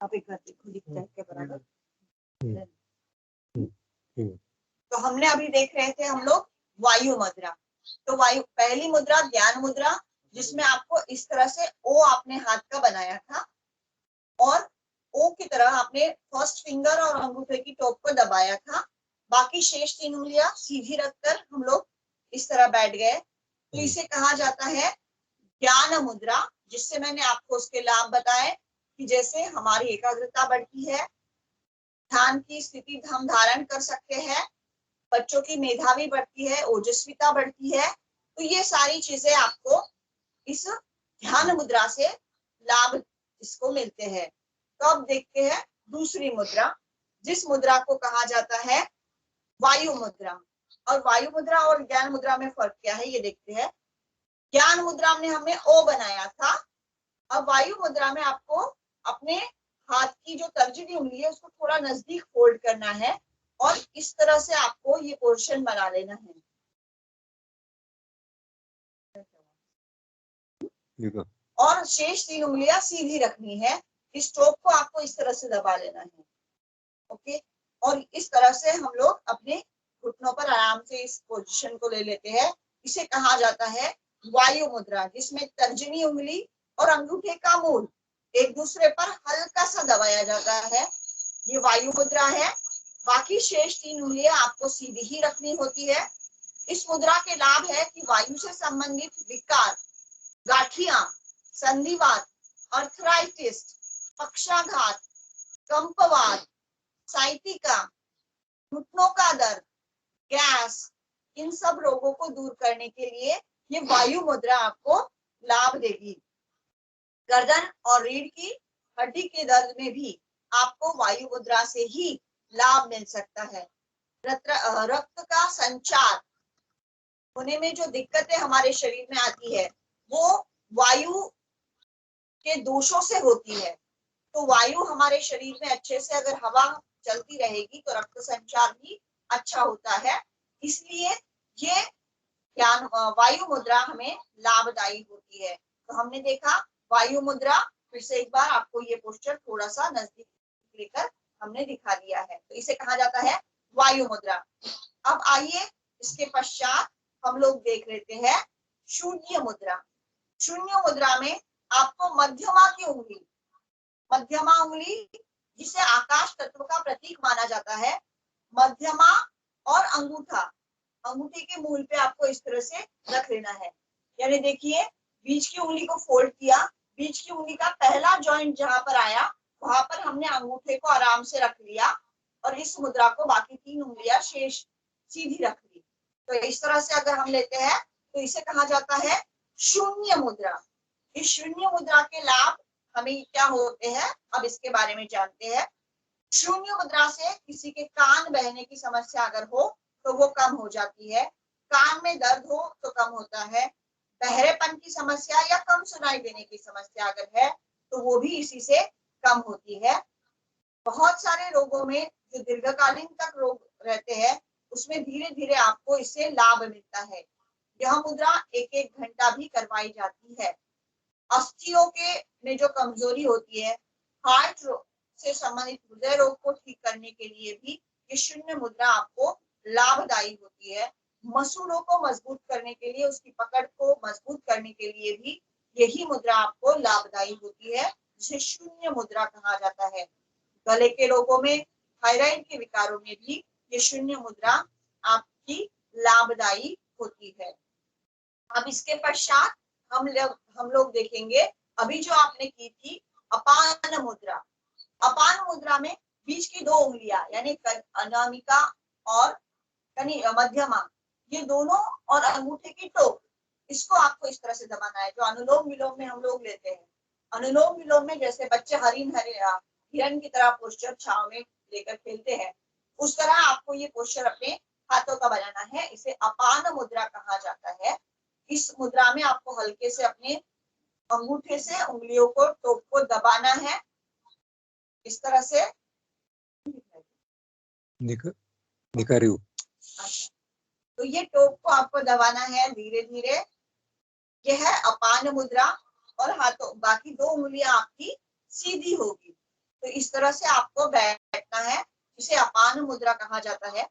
आप एक बार देखो दिखता है क्या बराबर. तो हमने अभी देख रहे थे हम लोग वायु मुद्रा. तो वायु पहली मुद्रा ज्ञान मुद्रा, जिसमें आपको इस तरह से ओ आपने हाथ का बनाया था और ओ की तरह आपने फर्स्ट फिंगर और अंगूठे की टोक को दबाया था. बाकी शेष 3 उंगलियां सीधी रखकर हम लोग इस तरह बैठ गए. तो इसे कहा जाता है ज्ञान मुद्रा, जिससे मैंने आपको उसके लाभ बताए कि जैसे हमारी एकाग्रता बढ़ती है, ध्यान की स्थिति हम धारण कर सकते हैं, बच्चों की मेधावी बढ़ती है, ओजस्विता बढ़ती है. तो ये सारी चीजें आपको इस ध्यान मुद्रा से लाभ इसको मिलते हैं. तो अब देखते हैं दूसरी मुद्रा, जिस मुद्रा को कहा जाता है वायु मुद्रा. और वायु मुद्रा और ज्ञान मुद्रा में फर्क क्या है ये देखते हैं. ज्ञान मुद्रा में हमने ओ बनाया था. अब वायु मुद्रा में आपको अपने हाथ की जो तर्जनी उंगली है उसको थोड़ा नजदीक फोल्ड करना है और इस तरह से आपको ये पोर्शन बना लेना है. और शेष 3 उंगलियां सीधी रखनी है. इस टोक को आपको इस तरह से दबा लेना है. ओके. और इस तरह से हम लोग अपने घुटनों पर आराम से इस पोजीशन को ले लेते हैं. इसे कहा जाता है वायु मुद्रा, जिसमें तर्जनी उंगली और अंगूठे का मूल एक दूसरे पर हल्का सा दबाया जाता है. ये वायु मुद्रा है. बाकी शेष 3 उंगलियां आपको सीधी ही रखनी होती है. इस मुद्रा के लाभ है कि वायु से संबंधित विकार, गाठियां, संधिवात, अर्थराइटिस, पक्षाघात, कंपवात, साइटिका, घुटनों का दर्द, गैस, इन सब रोगों को दूर करने के लिए ये वायु मुद्रा आपको लाभ देगी. गर्दन और रीढ़ की हड्डी के दर्द में भी आपको वायु मुद्रा से ही लाभ मिल सकता है. रक्त का संचार होने में जो दिक्कतें हमारे शरीर में आती है वो वायु के दोषों से होती है. तो वायु हमारे शरीर में अच्छे से अगर हवा चलती रहेगी तो रक्त संचार भी अच्छा होता है. इसलिए ये ज्ञान वायु मुद्रा हमें लाभदायी होती है. तो हमने देखा वायु मुद्रा, फिर से एक बार आपको ये पोस्चर थोड़ा सा नजदीक लेकर हमने दिखा दिया है. तो इसे कहा जाता है वायु मुद्रा. अब आइए इसके पश्चात हम लोग देख लेते हैं शून्य मुद्रा. शून्य मुद्रा में आपको मध्यमा की उंगली, मध्यमा उंगली जिसे आकाश तत्व का प्रतीक माना जाता है, मध्यमा और अंगूठा, अंगूठे के मूल पे आपको इस तरह से रख लेना है. यानी देखिए बीच की उंगली को फोल्ड किया, बीच की उंगली का पहला जॉइंट जहां पर आया वहां पर हमने अंगूठे को आराम से रख लिया और इस मुद्रा को बाकी 3 उंगलियां शेष सीधी रख ली. तो इस तरह से अगर हम लेते हैं तो इसे कहा जाता है शून्य मुद्रा. इस शून्य मुद्रा के लाभ हमें क्या होते हैं अब इसके बारे में जानते हैं. शून्य मुद्रा से किसी के कान बहने की समस्या अगर हो तो वो कम हो जाती है. कान में दर्द हो तो कम होता है. बहरेपन की समस्या या कम सुनाई देने की समस्या अगर है तो वो भी इसी से कम होती है. बहुत सारे रोगों में जो दीर्घकालीन तक रोग रहते हैं उसमें धीरे धीरे आपको इससे लाभ मिलता है. यह मुद्रा 1-1 घंटा भी करवाई जाती है. अस्थियों के में जो कमजोरी होती है, हार्ट से संबंधित हृदय रोग को ठीक करने के लिए भी ये शून्य मुद्रा आपको लाभदायी होती है. मसूड़ों को मजबूत करने के लिए, उसकी पकड़ को मजबूत करने के लिए भी यही मुद्रा आपको लाभदायी होती है, जिसे शून्य मुद्रा कहा जाता है. गले के रोगों में, थायराइड के विकारों में भी ये शून्य मुद्रा आपकी लाभदायी होती है. अब इसके पश्चात हम लोग देखेंगे, अभी जो आपने की थी अपान मुद्रा। अपान मुद्रा में बीच की दो उंगलियां यानी अनामिका और मध्यमा, ये दोनों और अंगूठे की टोक, इसको आपको इस तरह से दबाना है, जो अनुलोम विलोम में हम लोग लेते हैं। अनुलोम विलोम में जैसे बच्चे हिरन की तरह पोस्चर छाव में लेकर खेलते हैं, उस तरह आपको ये पोस्चर अपने हाथों का बनाना है। इसे अपान मुद्रा कहा जाता है। इस मुद्रा में आपको हल्के से अपने अंगूठे से उंगलियों को, टोक को दबाना है इस तरह से। दिखा रही हूँ। अच्छा, तो ये टोक को आपको दबाना है धीरे धीरे। यह है अपान मुद्रा और हाथों बाकी दो उंगलियां आपकी सीधी होगी, तो इस तरह से आपको बैठना है। इसे अपान मुद्रा कहा जाता है।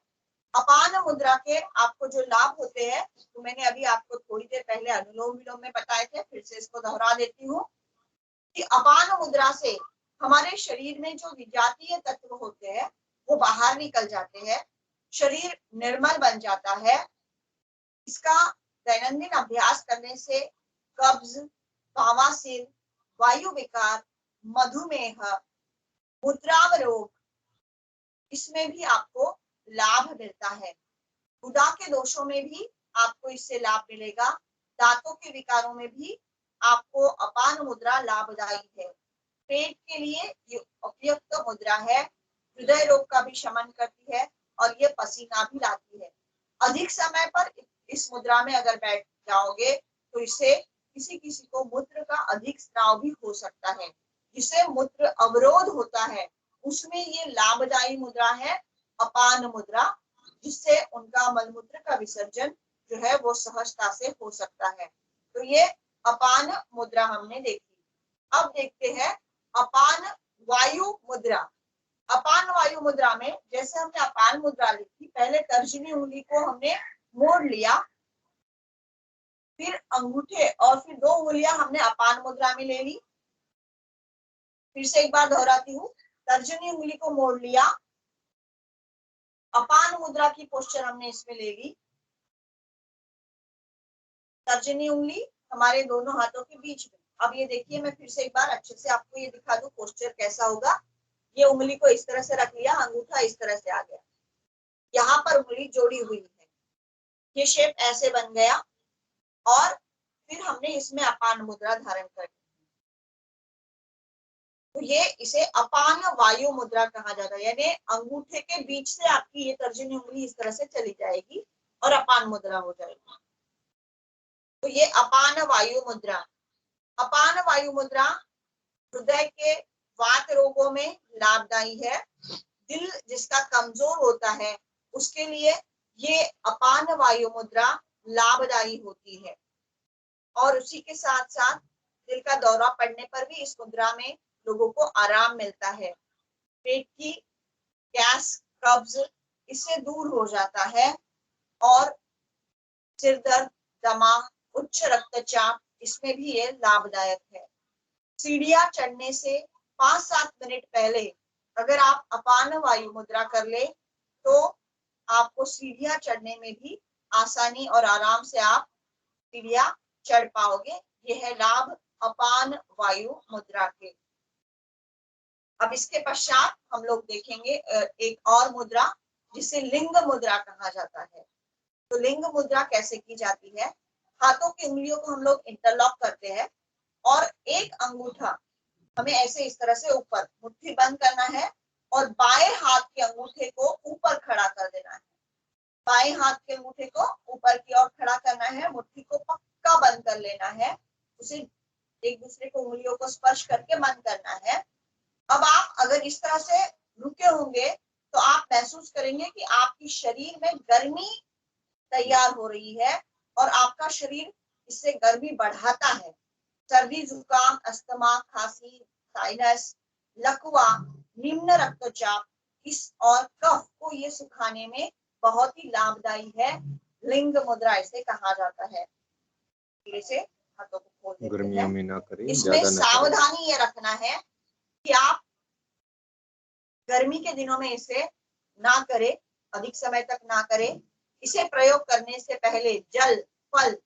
अपान मुद्रा के आपको जो लाभ होते हैं, तो मैंने अभी आपको थोड़ी देर पहले अनुलोम विलोम में बताए थे, फिर से इसको दोहरा देती हूँ कि अपान मुद्रा से हमारे शरीर में जो विजातीय तत्व होते हैं वो बाहर निकल जाते हैं, शरीर निर्मल बन जाता है। इसका दैनंदिन अभ्यास करने से कब्ज, बवासीर, वायु विकार, मधुमेह, मूत्राव रोग, इसमें भी आपको लाभ मिलता है। गुदा के दोषों में भी आपको इससे लाभ मिलेगा। दांतों के विकारों में भी आपको अपान मुद्रा लाभदायी है। पेट के लिए ये उपयुक्त मुद्रा है। हृदय रोग का भी शमन करती है और ये पसीना भी लाती है। अधिक समय पर इस मुद्रा में अगर बैठ जाओगे तो इससे किसी किसी को मूत्र का अधिक स्राव भी हो सकता है, जिसे मूत्र अवरोध होता है, उसमें ये लाभदायी मुद्रा है अपान मुद्रा, जिससे उनका मलमूत्र का विसर्जन जो है वो सहजता से हो सकता है। तो ये अपान मुद्रा हमने देखी। अब देखते हैं अपान वायु मुद्रा। अपान वायु मुद्रा में जैसे हमने अपान मुद्रा ली थी, पहले तर्जनी उंगली को हमने मोड़ लिया, फिर अंगूठे और फिर दो उंगलियां हमने अपान मुद्रा में ले ली। फिर से एक बार दोहराती हूँ, तर्जनी उंगली को मोड़ लिया, अपान मुद्रा की पोस्चर हमने इसमें ले ली। तर्जनी उंगली हमारे दोनों हाथों के बीच में। अब ये देखिए, मैं फिर से एक बार अच्छे से आपको ये दिखा दूं पोस्चर कैसा होगा। ये उंगली को इस तरह से रख लिया, अंगूठा इस तरह से आ गया, यहाँ पर उंगली जोड़ी हुई है, ये शेप ऐसे बन गया। और फिर हमने इसमें अपान मुद्रा धारण कर ली, तो ये इसे अपान वायु मुद्रा कहा जाता है। यानी अंगूठे के बीच से आपकी ये तर्जनी उंगली इस तरह से चली जाएगी और अपान मुद्रा हो जाएगी। तो ये अपान वायु मुद्रा। अपान वायु मुद्रा हृदय के वात रोगों में लाभदायी है। दिल जिसका कमजोर होता है उसके लिए ये अपान वायु मुद्रा लाभदायी होती है। और उसी के साथ साथ दिल का दौरा पड़ने पर भी इस मुद्रा में लोगों को आराम मिलता है। पेट की गैस, कब्ज इससे दूर हो जाता है। और सिर दर्द, दमा, उच्च रक्तचाप, इसमें भी ये लाभदायक है। सीढ़ियां चढ़ने से 5-7 मिनट पहले अगर आप अपान वायु मुद्रा कर ले तो आपको सीढ़ियां चढ़ने में भी आसानी और आराम से आप सीढ़ियां चढ़ पाओगे। यह है लाभ अपान वायु मुद्रा के। अब इसके पश्चात हम लोग देखेंगे एक और मुद्रा जिसे लिंग मुद्रा कहा जाता है। तो लिंग मुद्रा कैसे की जाती है? हाथों की उंगलियों को हम लोग इंटरलॉक करते हैं और एक अंगूठा हमें ऐसे इस तरह से ऊपर मुट्ठी बंद करना है और बाएं हाथ के अंगूठे को ऊपर खड़ा कर देना है। बाएं हाथ के अंगूठे को ऊपर की ओर खड़ा करना है, मुट्ठी को पक्का बंद कर लेना है, उसे एक दूसरे को उंगलियों को स्पर्श करके बंद करना है। अब आप अगर इस तरह से रुके होंगे तो आप महसूस करेंगे कि आपकी शरीर में गर्मी तैयार हो रही है और आपका शरीर इससे गर्मी बढ़ाता है। सर्दी, जुकाम, अस्थमा, खांसी, साइनस, लकवा, निम्न रक्तचाप इस और कफ को ये सुखाने में बहुत ही लाभदायी है। लिंग मुद्रा इसे कहा जाता है। इसे हाथों को खोल देते हैं। गर्मियों में ना करें, इसमें ज्यादा ना सावधानी ये रखना है कि आप गर्मी के दिनों में इसे ना करें, अधिक समय तक ना करें। इसे प्रयोग करने से पहले जल, फल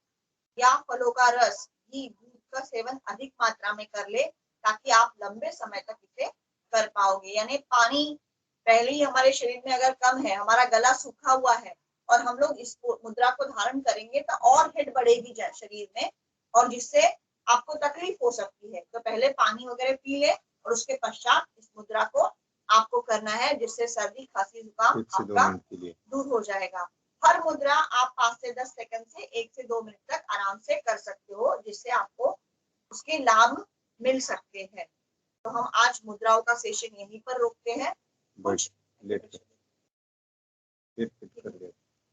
या फलों का रस, घी, दूध का सेवन अधिक मात्रा में कर ले, ताकि आप लंबे समय तक इसे कर पाओगे। यानी पानी पहले ही हमारे शरीर में अगर कम है, हमारा गला सूखा हुआ है और हम लोग इस मुद्रा को धारण करेंगे तो और हिट बढ़ेगी शरीर में, और जिससे आपको तकलीफ हो सकती है। तो पहले पानी वगैरह पी ले और उसके पश्चात इस मुद्रा को आपको करना है, जिससे सर्दी खांसी जुकाम आपका दूर हो जाएगा। हर मुद्रा आप 5 से 10 सेकंड से 1 से 2 मिनट तक आराम से कर सकते हो, जिससे आपको उसके लाभ मिल सकते हैं। तो हम आज मुद्राओं का सेशन यहीं पर रोकते हैं। कुछ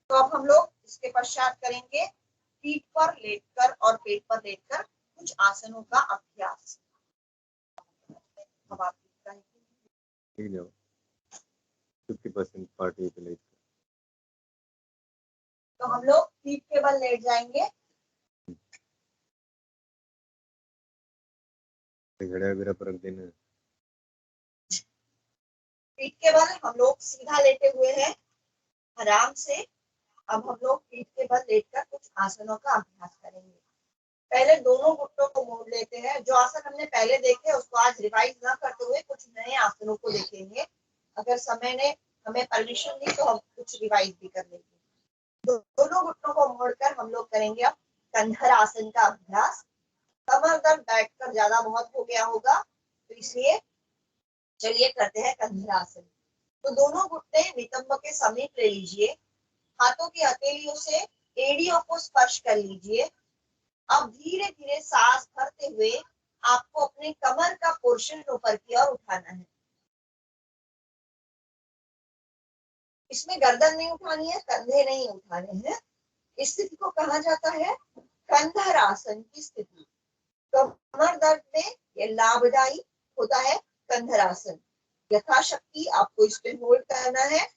तो अब हम लोग इसके पश्चात करेंगे पीठ पर लेटकर और पेट पर लेटकर कुछ आसनों का अभ्यास। अब आप 50% पार्टी पे लेट तो हम लोग पीठ के बल लेट जाएंगे। घड़ा बिरा पर रख देना। पीठ के बल हम लोग सीधा लेटे हुए हैं आराम से। अब हम लोग पीठ के बल लेटकर कुछ आसनों का अभ्यास करेंगे। पहले दोनों घुटनों को मोड़ लेते हैं। जो आसन हमने पहले देखे उसको आज रिवाइज ना करते हुए कुछ नए आसनों को देखेंगे। अगर समय ने हमें परमिशन दी तो हम कुछ रिवाइज भी कर लेंगे। दोनों घुटनों को मोड़कर हम लोग करेंगे अब कंधर आसन का अभ्यास। कमर दर्द बैठकर ज्यादा बहुत हो गया होगा, तो इसलिए चलिए करते हैं कंधर आसन। तो दोनों घुटने नितंब के समीप ले लीजिए। हाथों की हथेलियों से एड़ियों को स्पर्श कर लीजिए। अब धीरे धीरे सांस भरते हुए आपको अपने कमर का पोर्शन ऊपर की ओर उठाना है। इसमें गर्दन नहीं उठानी है, कंधे नहीं उठाने हैं। इस स्थिति को कहा जाता है कंधर आसन की स्थिति। कमर दर्द में यह लाभदायी होता है कंधर आसन। यथाशक्ति आपको इस पे होल्ड करना है।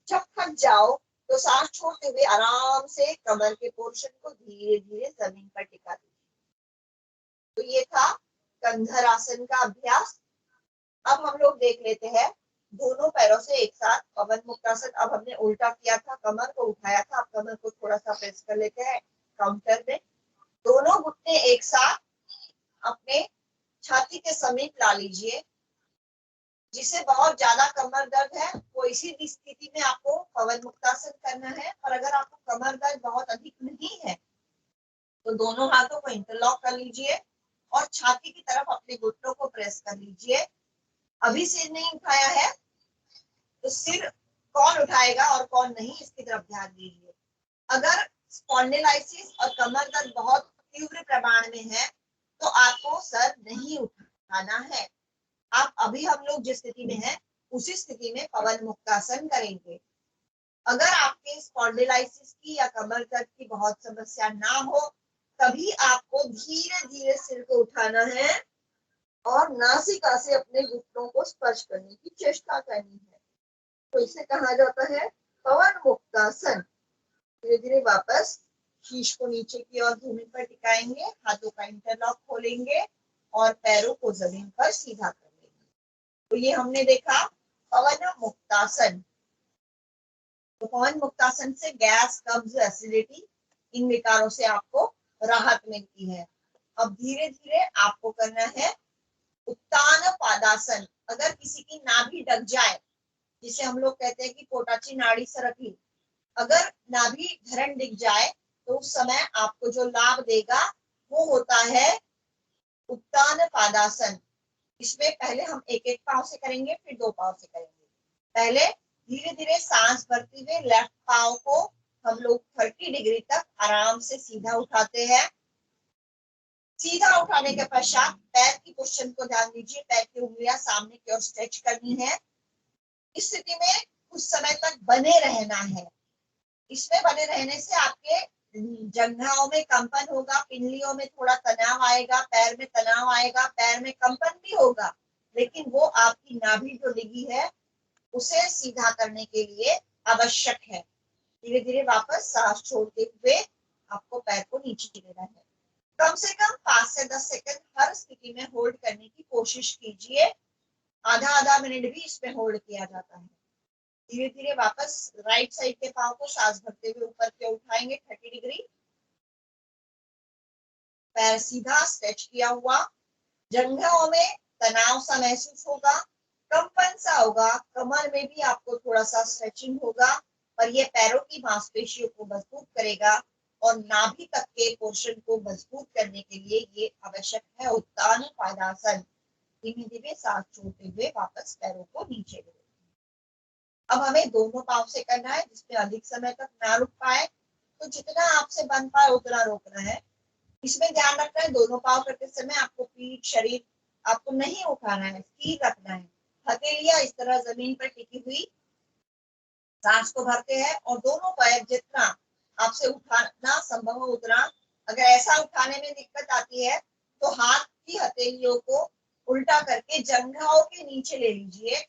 जब थक जाओ तो सांस छोड़ते हुए आराम से कमर के पोर्शन को धीरे धीरे जमीन पर टिका दीजिए। तो ये था कंधर आसन का अभ्यास। अब हम लोग देख लेते हैं दोनों पैरों से एक साथ पवन मुक्तासन। अब हमने उल्टा किया था, कमर को उठाया था। अब कमर को थोड़ा सा प्रेस कर लेते हैं काउंटर में। दोनों घुटने एक साथ अपने छाती के समीप ला लीजिए। जिसे बहुत ज्यादा कमर दर्द है वो इसी स्थिति में आपको पवन मुक्तासन करना है। और अगर आपको कमर दर्द बहुत अधिक नहीं है तो दोनों हाथों को इंटरलॉक कर लीजिए और छाती की तरफ अपने घुटनों को प्रेस कर लीजिए। अभी सिर नहीं उठाया है तो सिर कौन उठाएगा और कौन नहीं, इसकी तरफ ध्यान दीजिए। अगर स्पॉन्डिलाइसिस और कमर दर्द बहुत तीव्र प्रमाण में है तो आपको सर नहीं उठाना है। आप अभी हम लोग जिस स्थिति में हैं उसी स्थिति में पवन मुक्तासन करेंगे। अगर आपके स्पॉन्डिलाइसिस की या कमर दर्द की बहुत समस्या ना हो तभी आपको धीरे धीरे सिर को उठाना है और नासिका से अपने घुटनों को स्पर्श करने की चेष्टा करनी है। तो इसे कहा जाता है पवन मुक्तासन। धीरे धीरे वापस शीश को नीचे की ओर भूमि पर टिकाएंगे। हाथों का इंटरलॉक खोलेंगे और पैरों को जमीन पर सीधा कर लेंगे। तो ये हमने देखा पवन मुक्तासन। तो पवन मुक्तासन से गैस, कब्ज, एसिडिटी इन विकारों से आपको राहत मिलती है। अब धीरे धीरे आपको करना है उत्तान पादासन। अगर किसी की नाभि ढक जाए, जिसे हम लोग कहते हैं कि पोटाची नाड़ी सरकली, अगर नाभि धरण दिख जाए तो उस समय आपको जो लाभ देगा वो होता है उत्तान पादासन। इसमें पहले हम एक एक पांव से करेंगे, फिर 2 पांव से करेंगे। पहले धीरे धीरे सांस भरते हुए लेफ्ट पांव को हम लोग 30 डिग्री तक आराम से सीधा उठाते हैं। सीधा उठाने के पश्चात पैर की पोजीशन को ध्यान दीजिए। पैर की उंगलियां सामने की ओर स्ट्रेच करनी है। इस स्थिति में कुछ समय तक बने रहना है। इसमें बने रहने से आपके जंघाओं में कंपन होगा, पिंडलियों में थोड़ा तनाव आएगा, पैर में तनाव आएगा, पैर में कंपन भी होगा, लेकिन वो आपकी नाभि जो डिगी है उसे सीधा करने के लिए आवश्यक है। धीरे धीरे वापस सांस छोड़ते हुए आपको पैर को नीचे लेना है। कम से कम 5 से 10 सेकंड हर स्थिति में होल्ड करने की कोशिश कीजिए। आधा मिनट भी इसमें होल्ड किया जाता है। धीरे धीरे वापस राइट साइड के पांव को सांस भरते हुए ऊपर की ओर उठाएंगे 30 डिग्री। पैर सीधा स्ट्रेच किया हुआ, जंघों में तनाव सा महसूस होगा, कंपन सा होगा, कमर में भी आपको थोड़ा सा स्ट्रेचिंग होगा, पर ये पैरों की मांसपेशियों को मजबूत करेगा और नाभि तक के पोर्शन को मजबूत करने के लिए ये आवश्यक है। उत्तान पादासन, धीमे धीमे सांस छोड़ते हुए वापस पैरों को नीचे ले। अब हमें दोनों पांव से करना है, जिसमें अधिक समय तक ना रुक पाए तो जितना आपसे बन पाए उतना रोकना है। इसमें ध्यान रखना है दोनों पांव करते समय आपको पीठ शरीर आपको नहीं उठाना है, स्थिर रखना है। हथेलियां इस तरह जमीन पर टिकी हुई सांस को भरते हैं और दोनों पैर जितना आपसे उठाना संभव हो उतना। अगर ऐसा उठाने में दिक्कत आती है तो हाथ की हथेलियों को उल्टा करके जंघाओं के नीचे ले लीजिए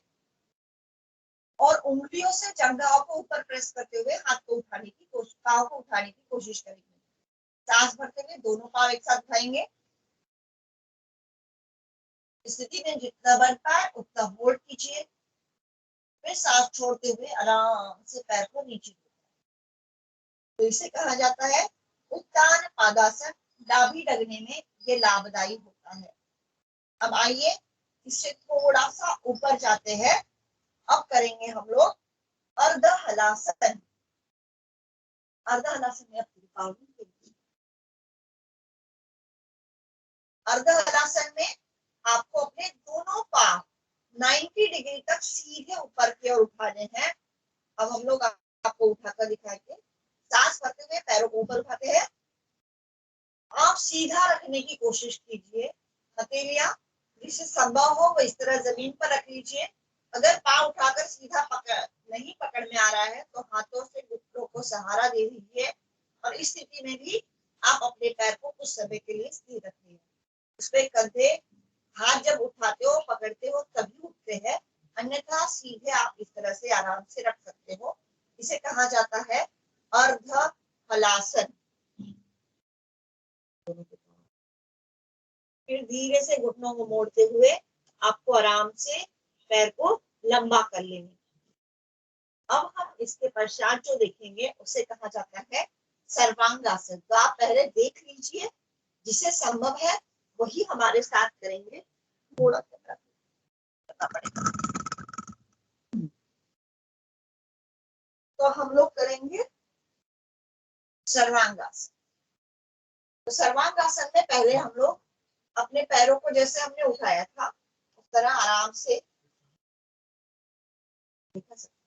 और उंगलियों से जंघाओं को ऊपर प्रेस करते हुए हाथ को उठाने की कोशिश, पांव को उठाने की कोशिश करेंगे। सांस भरते हुए दोनों पांव एक साथ उठाएंगे। स्थिति में जितना बन पाए उतना होल्ड कीजिए, फिर सांस छोड़ते हुए आराम से पैर को नीचे। तो इसे कहा जाता है उत्तान पादासन। नाभि लगने में ये लाभदायी होता है। अब आइए इससे थोड़ा सा ऊपर जाते हैं। अब करेंगे हम लोग अर्ध हलासन। अर्ध हलासन में अर्ध हलासन में आपको अपने दोनों पांव 90 डिग्री तक सीधे ऊपर की ओर उठाने हैं। अब हम लोग आपको उठाकर दिखाएंगे। सांस भरते हुए पैरों को ऊपर उठाते हैं। आप सीधा रखने की कोशिश कीजिए। हथेलियां जिसे संभव हो वो इस तरह जमीन पर रख लीजिए। अगर पांव उठाकर सीधा पकड़ में आ रहा है तो हाथों से घुटनों को सहारा दे दीजिए और इस स्थिति में भी आप अपने पैर को कुछ समय के लिए स्थिर रखिए। उसपे कंधे हाथ जब उठाते हो पकड़ते हो तभी उठते हैं, अन्यथा सीधे आप इस तरह से आराम से रख सकते हो। इसे कहा जाता है अर्ध हलासन। फिर धीरे से घुटनों को मोड़ते हुए आपको आराम से पैर को लंबा कर लेंगे। अब हम इसके पश्चात जो देखेंगे उसे कहा जाता है सर्वांगासन। तो आप पहले देख लीजिए, जिसे संभव है वही हमारे साथ करेंगे। थोड़ा करना पड़ेगा। तो हम लोग करेंगे सर्वांगासन। तो सर्वांगासन में पहले हम लोग अपने पैरों को जैसे हमने उठाया था उस तरह आराम से दिखा सकते।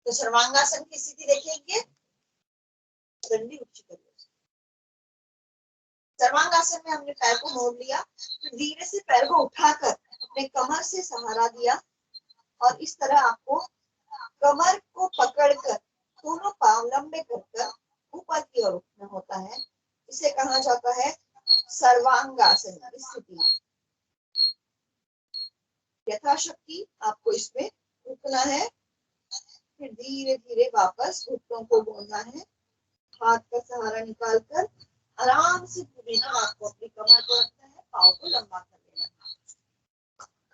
तो सर्वांगासन की स्थिति देखिए, डंडी ऊंची करिए। सर्वांगासन में हमने पैर को मोड़ लिया, फिर धीरे से पैर को उठाकर अपने कमर से सहारा दिया और इस तरह आपको कमर को पकड़कर दोनों पांव लंबे कर ऊपर की ओर उठना होता है। इसे कहा जाता है सर्वांगासन स्थिति। यथाशक्ति आपको इसमें रुकना है, फिर धीरे धीरे वापस घुटनों को मोड़ना है। हाथ का सहारा निकालकर आराम से आपको अपनी कमर को रखना है, पाँव को लंबा कर लेना है।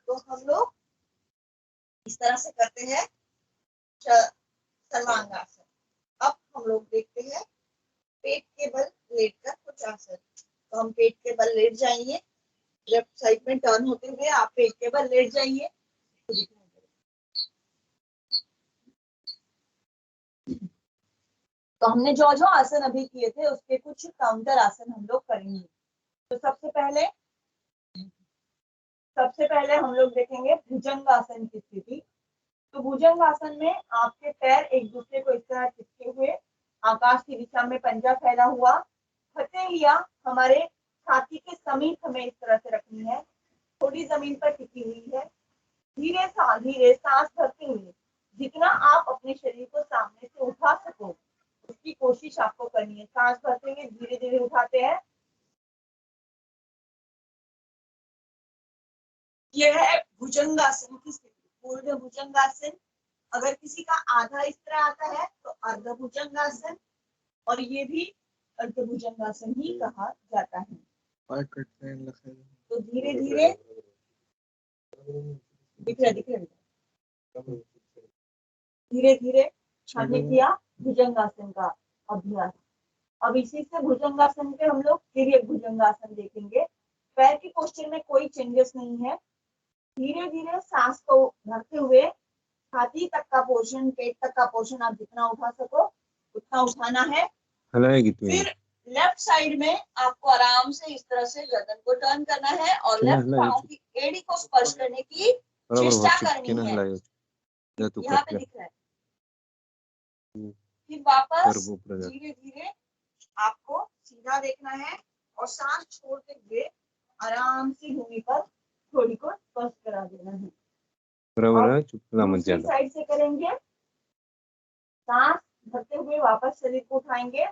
तो हम लोग इस तरह से करते हैं सर्वांगासन। अब हम लोग देखते हैं पेट के बल लेटकर कुछ आसन। तो हम पेट के बल लेट जाइए, लेफ्ट साइड में टर्न होते हुए आप पेट के बल लेट जाइए। तो हमने जो जो आसन अभी किए थे उसके कुछ काउंटर आसन हम लोग करेंगे। तो सबसे पहले हम लोग देखेंगे भुजंग आसन की स्थिति। तो भुजंग आसन में आपके पैर एक दूसरे को इस तरह चिपके हुए, आकाश की दिशा में पंजा फैला हुआ, हथेलियां हमारे छाती के समीप हमें इस तरह से रखनी है, थोड़ी जमीन पर टिकी हुई है। धीरे सांस भरते हुए जितना आप अपने शरीर को सामने से उठा सको उसकी कोशिश आपको करनी है। सांस भरते हुए धीरे धीरे उठाते हैं। यह है भुजंगासन की स्थिति, पूर्ण भुजंगासन। अगर किसी का आधा इस तरह आता है तो अर्ध भुजंगासन, और ये भी अर्ध भुजंगासन ही कहा जाता है। तो धीरे धीरे धीरे धीरे हमने किया, भुजंगासन का अभ्यास। अब इसी से भुजंगासन पे हम लोग तिर्यक भुजंगासन देखेंगे। पैर की पोस्चर में कोई चेंजेस नहीं है। धीरे धीरे सांस को भरते हुए छाती तक का पोर्शन, पेट तक का पोर्शन आप जितना उठा सको उतना उठाना है। फिर लेफ्ट साइड में आपको आराम से इस तरह से गर्दन को टर्न करना है और लेफ्ट पांव की एड़ी को स्पर्श करने की चेष्टा करनी है। यहाँ पे दिख रहा है। फिर वापस धीरे धीरे आपको सीधा देखना है और सांस छोड़ते हुए आराम से भूमि पर थोड़ी को स्पर्श करा देना है। दूसरी साइड से करेंगे। सांस भरते हुए वापस शरीर को उठाएंगे,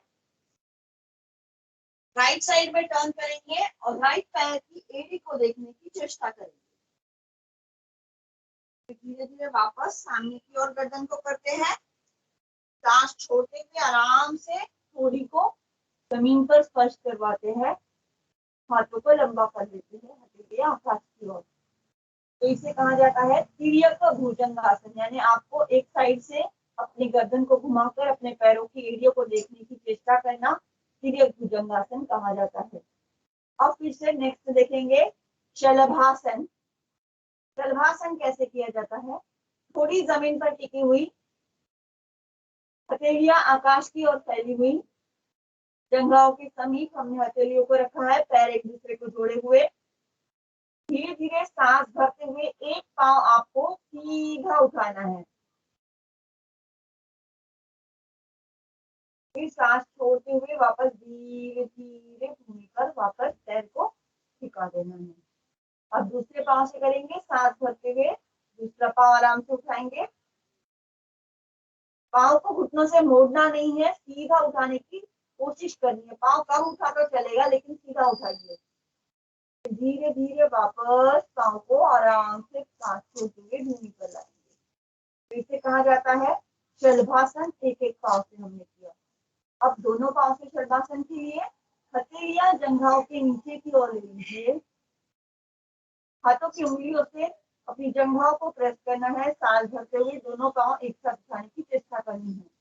राइट साइड में टर्न करेंगे और राइट पैर की एड़ी को देखने की चेष्टा करेंगे। धीरे धीरे वापस सामने की ओर गर्दन को करते हैं। सांस छोड़ते हुए आराम से थोड़ी को जमीन पर स्पर्श करवाते हैं। हाथों को लंबा कर देते हैं हथेलियां आकाश की ओर। तो इसे कहा जाता है तिर्यक भुजंगासन। यानी आपको एक साइड से अपनी गर्दन को घुमाकर अपने पैरों की एड़ियों को देखने की चेष्टा करना तिर्यक भुजंगासन कहा जाता है। अब फिर से नेक्स्ट देखेंगे शलभासन। शलभासन कैसे किया जाता है? थोड़ी जमीन पर टिकी हुई, हथेलियां आकाश की ओर फैली हुई, जंघाओं के समीप हमने हथेलियों को रखा है, पैर एक दूसरे को जोड़े हुए। धीरे धीरे सांस भरते हुए एक पांव आपको सीधा उठाना है। फिर सांस छोड़ते हुए वापस धीरे धीरे भूमि पर वापस पैर को टिका देना है। अब दूसरे पांव से करेंगे। सांस भरते हुए दूसरा पांव आराम से उठाएंगे। पांव को घुटनों से मोड़ना नहीं है, सीधा उठाने की कोशिश करनी है। पांव कम उठा तो चलेगा लेकिन सीधा उठाइए। धीरे धीरे वापस पांव को आराम से सांस छोड़ते हुए भूमि पर लाएंगे। इसे कहा जाता है शलभासन। एक एक पांव से हमने किया। अब दोनों पांव से शलभासन के लिए हथेलियां जंघाओं के नीचे की ओर ले लीजिए। हाथों की उंगलियों से अपनी जंघाओं को प्रेस करना है। सांस भरते हुए दोनों पांव एक साथ उठाने की चेष्टा करनी है।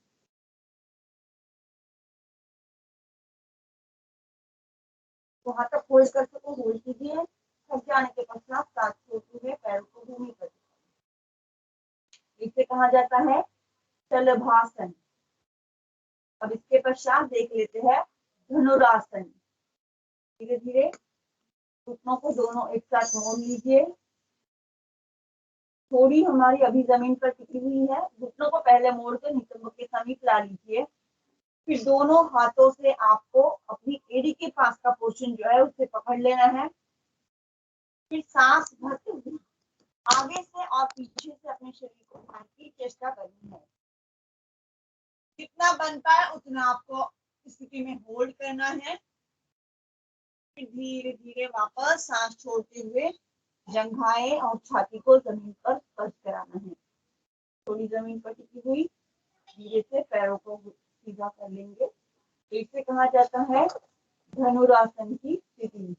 वहां तक होल्ड कर सको होल्ड कीजिए। थक जाने के पश्चात सांस छोड़ते हुए पैरों को भूमि पर। इसे कहा जाता है शलभासन। अब इसके पश्चात देख लेते हैं धनुरासन। धीरे धीरे घुटनों को दोनों एक साथ मोड़ लीजिए। थोड़ी हमारी अभी जमीन पर टिकी हुई है, घुटनों को पहले मोड़ कर नितंबों के समीप ला लीजिए। फिर दोनों हाथों से आपको अपनी एड़ी के पास का पोर्शन जो है उसे पकड़ लेना है। फिर सांस भरते हुए आगे से और पीछे से अपने शरीर को उठाने की चेष्टा करनी है। जितना बन पाए उतना आपको स्थिति में होल्ड करना है। फिर धीरे धीरे वापस सांस छोड़ते हुए जंघाएं और छाती को जमीन पर स्पर्श कराना है। थोड़ी जमीन पर टिकी हुई धीरे से पैरों को सीधा कर लेंगे। तो इसे कहा जाता है धनुरासन की स्थिति।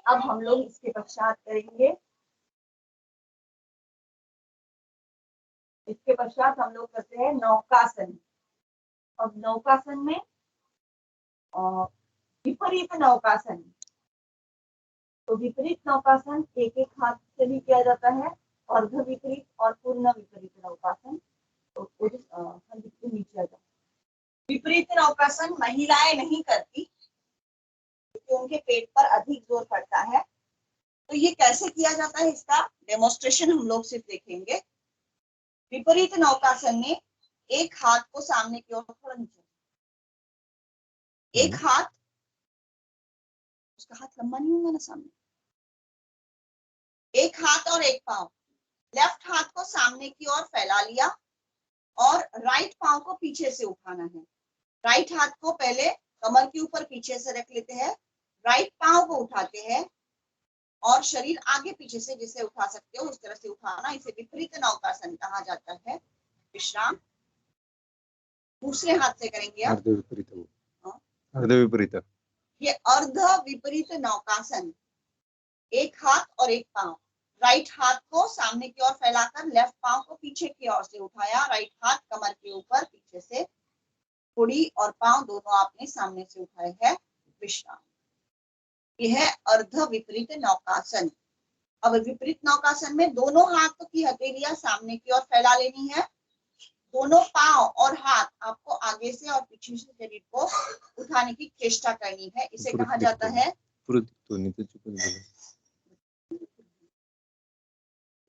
अब हम लोग इसके पश्चात करेंगे। इसके पश्चात हम लोग करते हैं नौकासन। अब नौकासन में विपरीत नौकासन। तो विपरीत नौकासन एक एक हाथ से भी किया जाता है। अर्ध विपरीत और पूर्ण विपरीत नौकासन। तो नीचे आ जाए। विपरीत नौकासन महिलाएं नहीं करती क्योंकि उनके पेट पर अधिक जोर पड़ता है। तो ये कैसे किया जाता है इसका डेमोन्स्ट्रेशन हम लोग सिर्फ देखेंगे। विपरीत नौकासन में एक हाथ को सामने की ओर थोड़ा नीचे, एक हाथ, उसका हाथ लंबा नहीं होगा ना सामने, एक हाथ और एक पांव, लेफ्ट हाथ को सामने की ओर फैला लिया और राइट पांव को पीछे से उठाना है। राइट हाथ को पहले कमर के ऊपर पीछे से रख लेते हैं, राइट पांव को उठाते हैं और शरीर आगे पीछे से जिसे उठा सकते हो उस तरह से उठाना। इसे विपरीत नौकासन कहा जाता है। विश्राम दूसरे हाथ से करेंगे। अर्ध विपरीत, ये अर्ध विपरीत नौकासन। एक हाथ और एक पांव, राइट हाथ को सामने की ओर फैलाकर लेफ्ट पांव को पीछे की ओर से उठाया, राइट हाथ कमर के ऊपर, पीछे से कुड़ी और पांव दोनों आपने सामने से उठाए हैं, विश्राम। यह है अर्ध विपरीत नौकासन। अब विपरीत नौकासन में दोनों हाथ की हथेलियां सामने की ओर फैला लेनी है, दोनों पांव और हाथ आपको आगे से और पीछे से शरीर को उठाने की चेष्टा करनी है। इसे कहा जाता है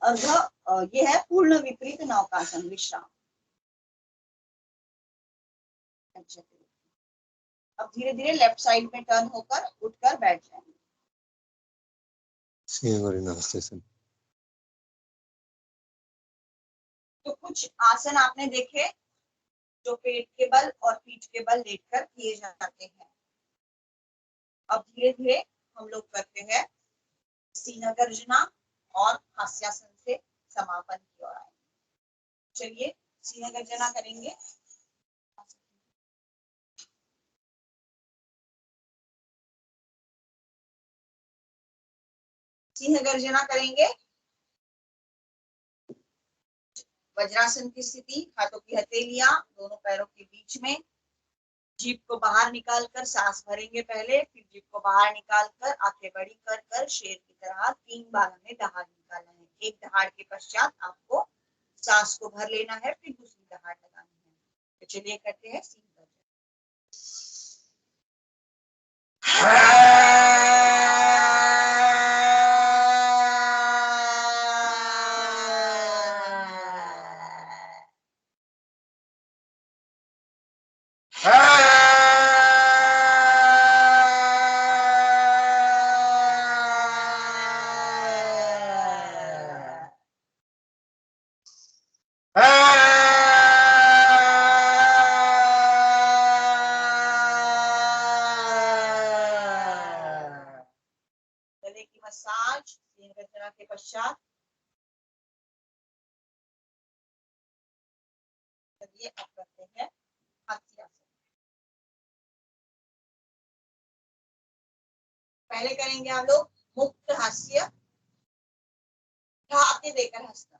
अर्ध, ये है पूर्ण विपरीत नौकासन, विश्राम। अच्छा, अब धीरे धीरे लेफ्ट साइड में टर्न होकर उठकर बैठ जाएंगे। तो कुछ आसन आपने देखे जो पेट के बल और पीठ के बल लेटकर किए जाते हैं। अब धीरे धीरे हम लोग करते हैं सीना गर्जना और हास्यासन से समापन की ओर आएंगे। चलिए सीना गर्जना करेंगे। सिंह गर्जना करेंगे। वज्रासन की स्थिति, हाथों की हथेलियां दोनों पैरों के बीच में, जीभ को बाहर निकालकर सांस भरेंगे पहले, फिर जीभ को बाहर निकालकर आंखें बड़ी कर कर शेर की तरह 3 बार हमें दहाड़ निकालना है। एक दहाड़ के पश्चात आपको सांस को भर लेना है, फिर दूसरी दहाड़ लगानी है। तो चलिए करते हैं सिंह गर्जना। गले की मसाज सिंह गर्जना के पश्चात। चलिए अब करते हैं हास्यासन। पहले करेंगे हम लोग मुक्त हास्य, ठाके देकर हंसना।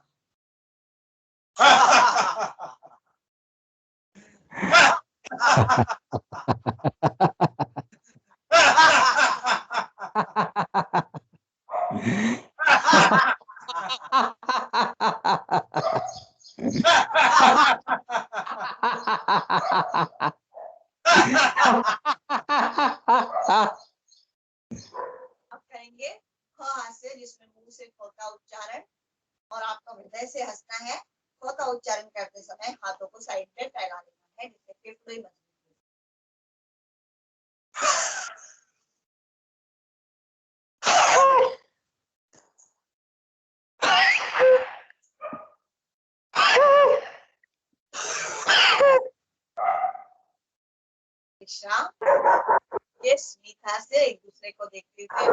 अब करेंगे ख हास्य, जिसमें मुंह से ख का उच्चारण और आपका हृदय से हंसना है। ख का उच्चारण करते समय हाथों को साइड पे फैला लेना है, जिससे फेफड़े मजबूत हो। विश्राम। ये स्मिता से एक दूसरे को देखते हुए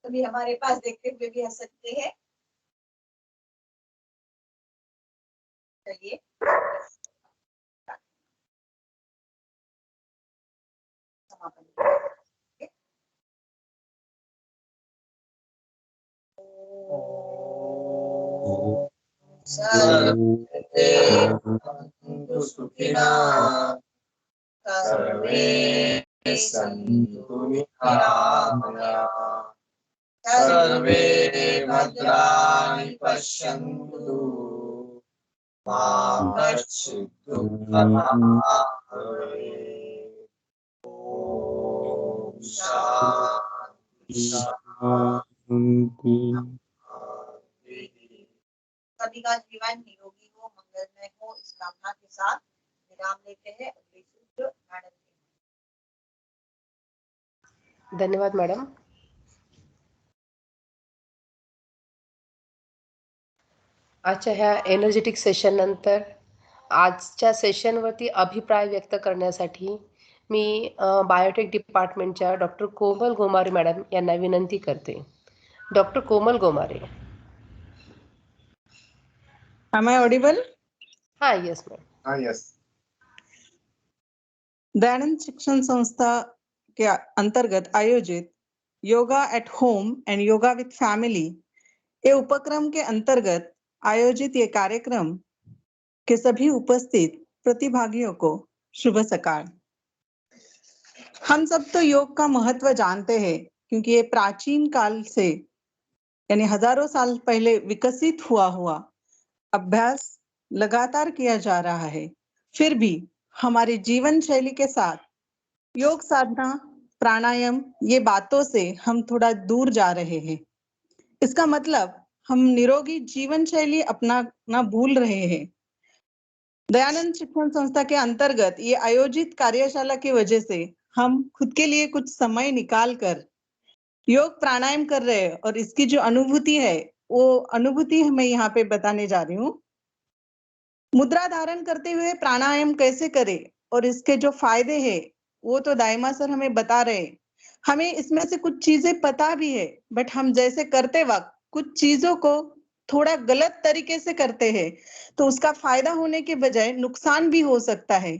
कभी हमारे पास देखते हुए भी हंस सकते हैं। चलिए समापन। सर्वे भवन्तु सुखिनः, सर्वे सन्तु निरामयाः, सर्वे भद्राणि पश्यन्तु, मा कश्चित् दुःखभाग् भवेत्। ॐ शान्ति शान्ति। सभी का जीवन निरोगी हो, मंगलमय हो, इस कामना के साथ विराम लेते हैं। अगले सूत्र मैडम के। धन्यवाद मॅडम. आजच्या ह्या एनर्जेटिक सेशन नंतर आजच्या सेशनवरती अभिप्राय व्यक्त करण्यासाठी मी बायोटेक डिपार्टमेंटच्या डॉक्टर कोमल गोमारे मॅडम यांना विनंती करते. Doctor Komal Gomare. Am I audible? हाँ, यस मॅम. हाँ, यस. दयानंद शिक्षण संस्था के अंतर्गत आयोजित yoga at home and yoga with family ये उपक्रम के अंतर्गत आयोजित ये कार्यक्रम के सभी उपस्थित प्रतिभागियों को शुभ सकाळ। हम सब तो योग का महत्व जानते हैं क्योंकि ये प्राचीन काल से यानी हजारों साल पहले विकसित हुआ अभ्यास लगातार किया जा रहा है। फिर भी हमारी जीवन शैली के साथ योग साधना, प्राणायाम ये बातों से हम थोड़ा दूर जा रहे हैं। इसका मतलब हम निरोगी जीवन शैली अपनाना भूल रहे हैं। दयानंद शिक्षण संस्था के अंतर्गत ये आयोजित कार्यशाला की वजह से हम खुद के लिए कुछ समय निकाल कर योग प्राणायाम कर रहे हैं और इसकी जो अनुभूति है वो अनुभूति मैं यहाँ पे बताने जा रही हूँ। मुद्रा धारण करते हुए प्राणायाम कैसे करें और इसके जो फायदे हैं वो तो दाइमा सर हमें बता रहे हैं। हमें इसमें से कुछ चीजें पता भी है बट हम जैसे करते वक्त कुछ चीजों को थोड़ा गलत तरीके से करते हैं तो उसका फायदा होने के बजाय नुकसान भी हो सकता है।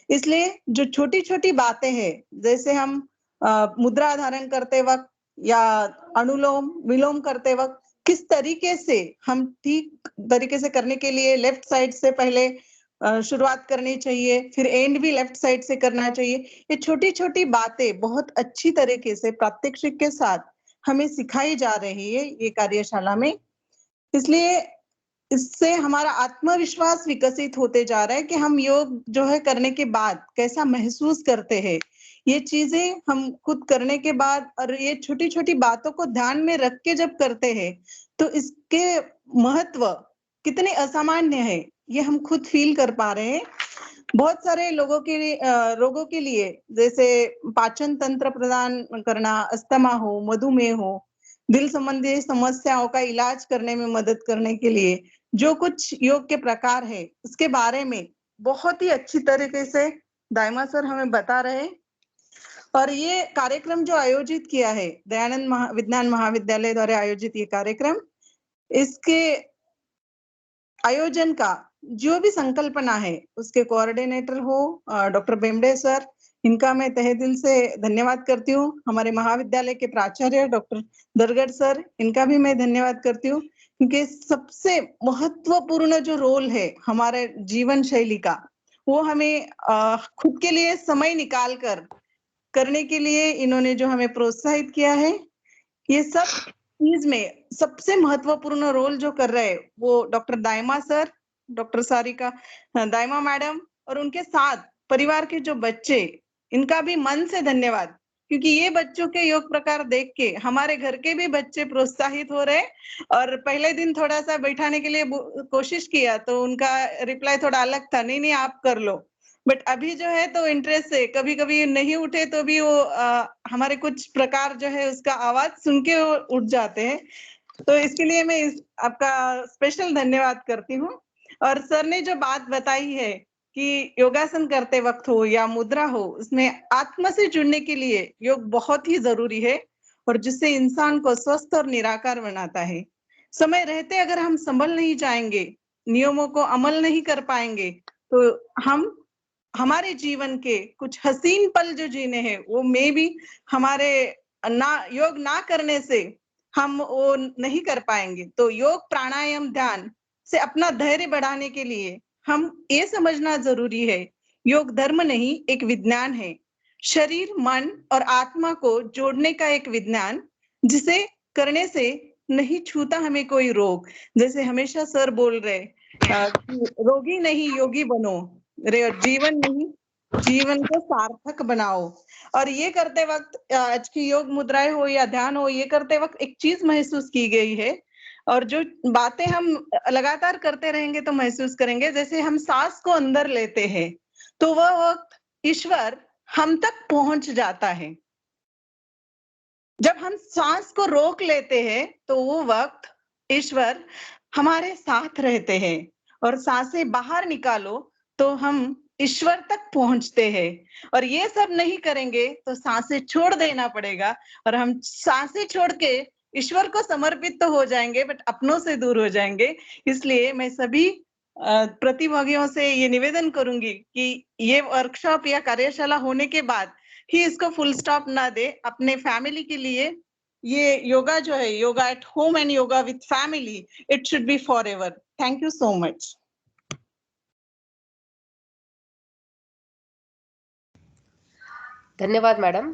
इसलिए जो छोटी छोटी बातें हैं जैसे हम मुद्रा धारण करते वक्त या अनुलोम विलोम करते वक्त किस तरीके से हम ठीक तरीके से करने के लिए लेफ्ट साइड से पहले शुरुआत करनी चाहिए, फिर एंड भी लेफ्ट साइड से करना चाहिए। ये छोटी छोटी बातें बहुत अच्छी तरीके से प्रात्यक्षिक के साथ हमें सिखाई जा रही है ये कार्यशाला में। इसलिए इससे हमारा आत्मविश्वास विकसित होते जा रहा है कि हम योग जो है करने के बाद कैसा महसूस करते हैं। ये चीजें हम खुद करने के बाद और ये छोटी छोटी बातों को ध्यान में रख के जब करते हैं तो इसके महत्व कितने असामान्य है ये हम खुद फील कर पा रहे हैं। बहुत सारे लोगों के रोगों के लिए जैसे पाचन तंत्र प्रदान करना, अस्थमा हो, मधुमेह हो, दिल संबंधी समस्याओं का इलाज करने में मदद करने के लिए जो कुछ योग के प्रकार है उसके बारे में बहुत ही अच्छी तरीके से दाइमा सर हमें बता रहे। और ये कार्यक्रम जो आयोजित किया है दयानंद विज्ञान महाविद्यालय द्वारा आयोजित ये कार्यक्रम, इसके आयोजन का जो भी संकल्पना है उसके कोऑर्डिनेटर हो डॉक्टर बेमडे सर, इनका मैं तहे दिल से धन्यवाद करती हूँ। हमारे महाविद्यालय के प्राचार्य डॉक्टर दरगढ़ सर, इनका भी मैं धन्यवाद करती हूँ क्योंकि सबसे महत्वपूर्ण जो रोल है हमारे जीवन शैली का वो हमें खुद के लिए समय निकाल कर करने के लिए इन्होंने जो हमें प्रोत्साहित किया है। ये सब चीज में सबसे महत्वपूर्ण रोल जो कर रहे हैं वो doctor Daima sir, doctor Sarika Daima madam और उनके साथ परिवार के जो बच्चे, इनका भी मन से धन्यवाद क्योंकि ये बच्चों के योग प्रकार देख के हमारे घर के भी बच्चे प्रोत्साहित हो रहे। और पहले दिन थोड़ा सा बैठाने के लिए कोशिश किया तो उनका रिप्लाई थोड़ा अलग था, नहीं आप कर लो, बट अभी जो है तो इंटरेस्ट से कभी कभी नहीं उठे तो भी वो हमारे कुछ प्रकार जो है उसका आवाज सुन के वो उठ जाते हैं। तो इसके लिए मैं आपका स्पेशल धन्यवाद करती हूँ। और सर ने जो बात बताई है कि योगासन करते वक्त हो या मुद्रा हो उसमें आत्मा से जुड़ने के लिए योग बहुत ही जरूरी है और जिससे इंसान को स्वस्थ और निराकार बनाता है। समय रहते अगर हम संभल नहीं जाएंगे, नियमों को अमल नहीं कर पाएंगे तो हम हमारे जीवन के कुछ हसीन पल जो जीने हैं वो में भी हमारे योग ना करने से हम वो नहीं कर पाएंगे। तो योग प्राणायाम ध्यान से अपना धैर्य बढ़ाने के लिए हम ये समझना जरूरी है योग धर्म नहीं एक विज्ञान है, शरीर मन और आत्मा को जोड़ने का एक विज्ञान जिसे करने से नहीं छूता हमें कोई रोग। जैसे हमेशा सर बोल रहे रोगी नहीं योगी बनो रे, जीवन नहीं जीवन को सार्थक बनाओ। और ये करते वक्त आज की योग मुद्राएं हो या ध्यान हो, ये करते वक्त एक चीज महसूस की गई है और जो बातें हम लगातार करते रहेंगे तो महसूस करेंगे। जैसे हम सांस को अंदर लेते हैं तो वह वक्त ईश्वर हम तक पहुंच जाता है। जब हम सांस को रोक लेते हैं तो वो वक्त ईश्वर हमारे साथ रहते हैं और सांसें बाहर निकालो तो हम ईश्वर तक पहुंचते हैं। और ये सब नहीं करेंगे तो सांसें छोड़ देना पड़ेगा और हम सांसें छोड़ के ईश्वर को समर्पित तो हो जाएंगे बट अपनों से दूर हो जाएंगे। इसलिए मैं सभी प्रतिभागियों से ये निवेदन करूंगी कि ये वर्कशॉप या कार्यशाला होने के बाद ही इसको फुल स्टॉप ना दे, अपने फैमिली के लिए ये योगा जो है, yoga at home and yoga with family, it should be for ever. Thank you so much. धन्यवाद मॅडम.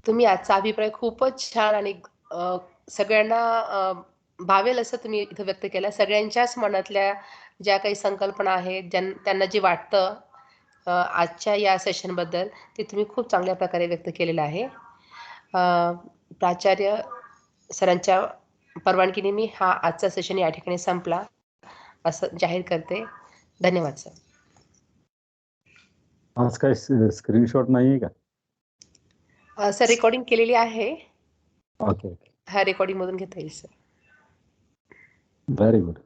तुम्ही आजचा अभिप्राय खूपच छान आणि सगळ्यांना भावेल असं तुम्ही इथं व्यक्त केला. सगळ्यांच्याच मनातल्या ज्या काही संकल्पना आहेत, त्यांना जे वाटतं आजच्या या सेशनबद्दल, ते तुम्ही खूप चांगल्या प्रकारे व्यक्त केलेलं आहे. प्राचार्य सरांच्या परवानगीने मी हा आजचा सेशन या ठिकाणी संपला असं जाहीर करते. धन्यवाद सर. आज काय स्क्रीनशॉट नाहीये का? सर रेकॉर्डिंग केलेली आहे. ओके. हा रेकॉर्डिंग मधून घेता येईल सर. Very good.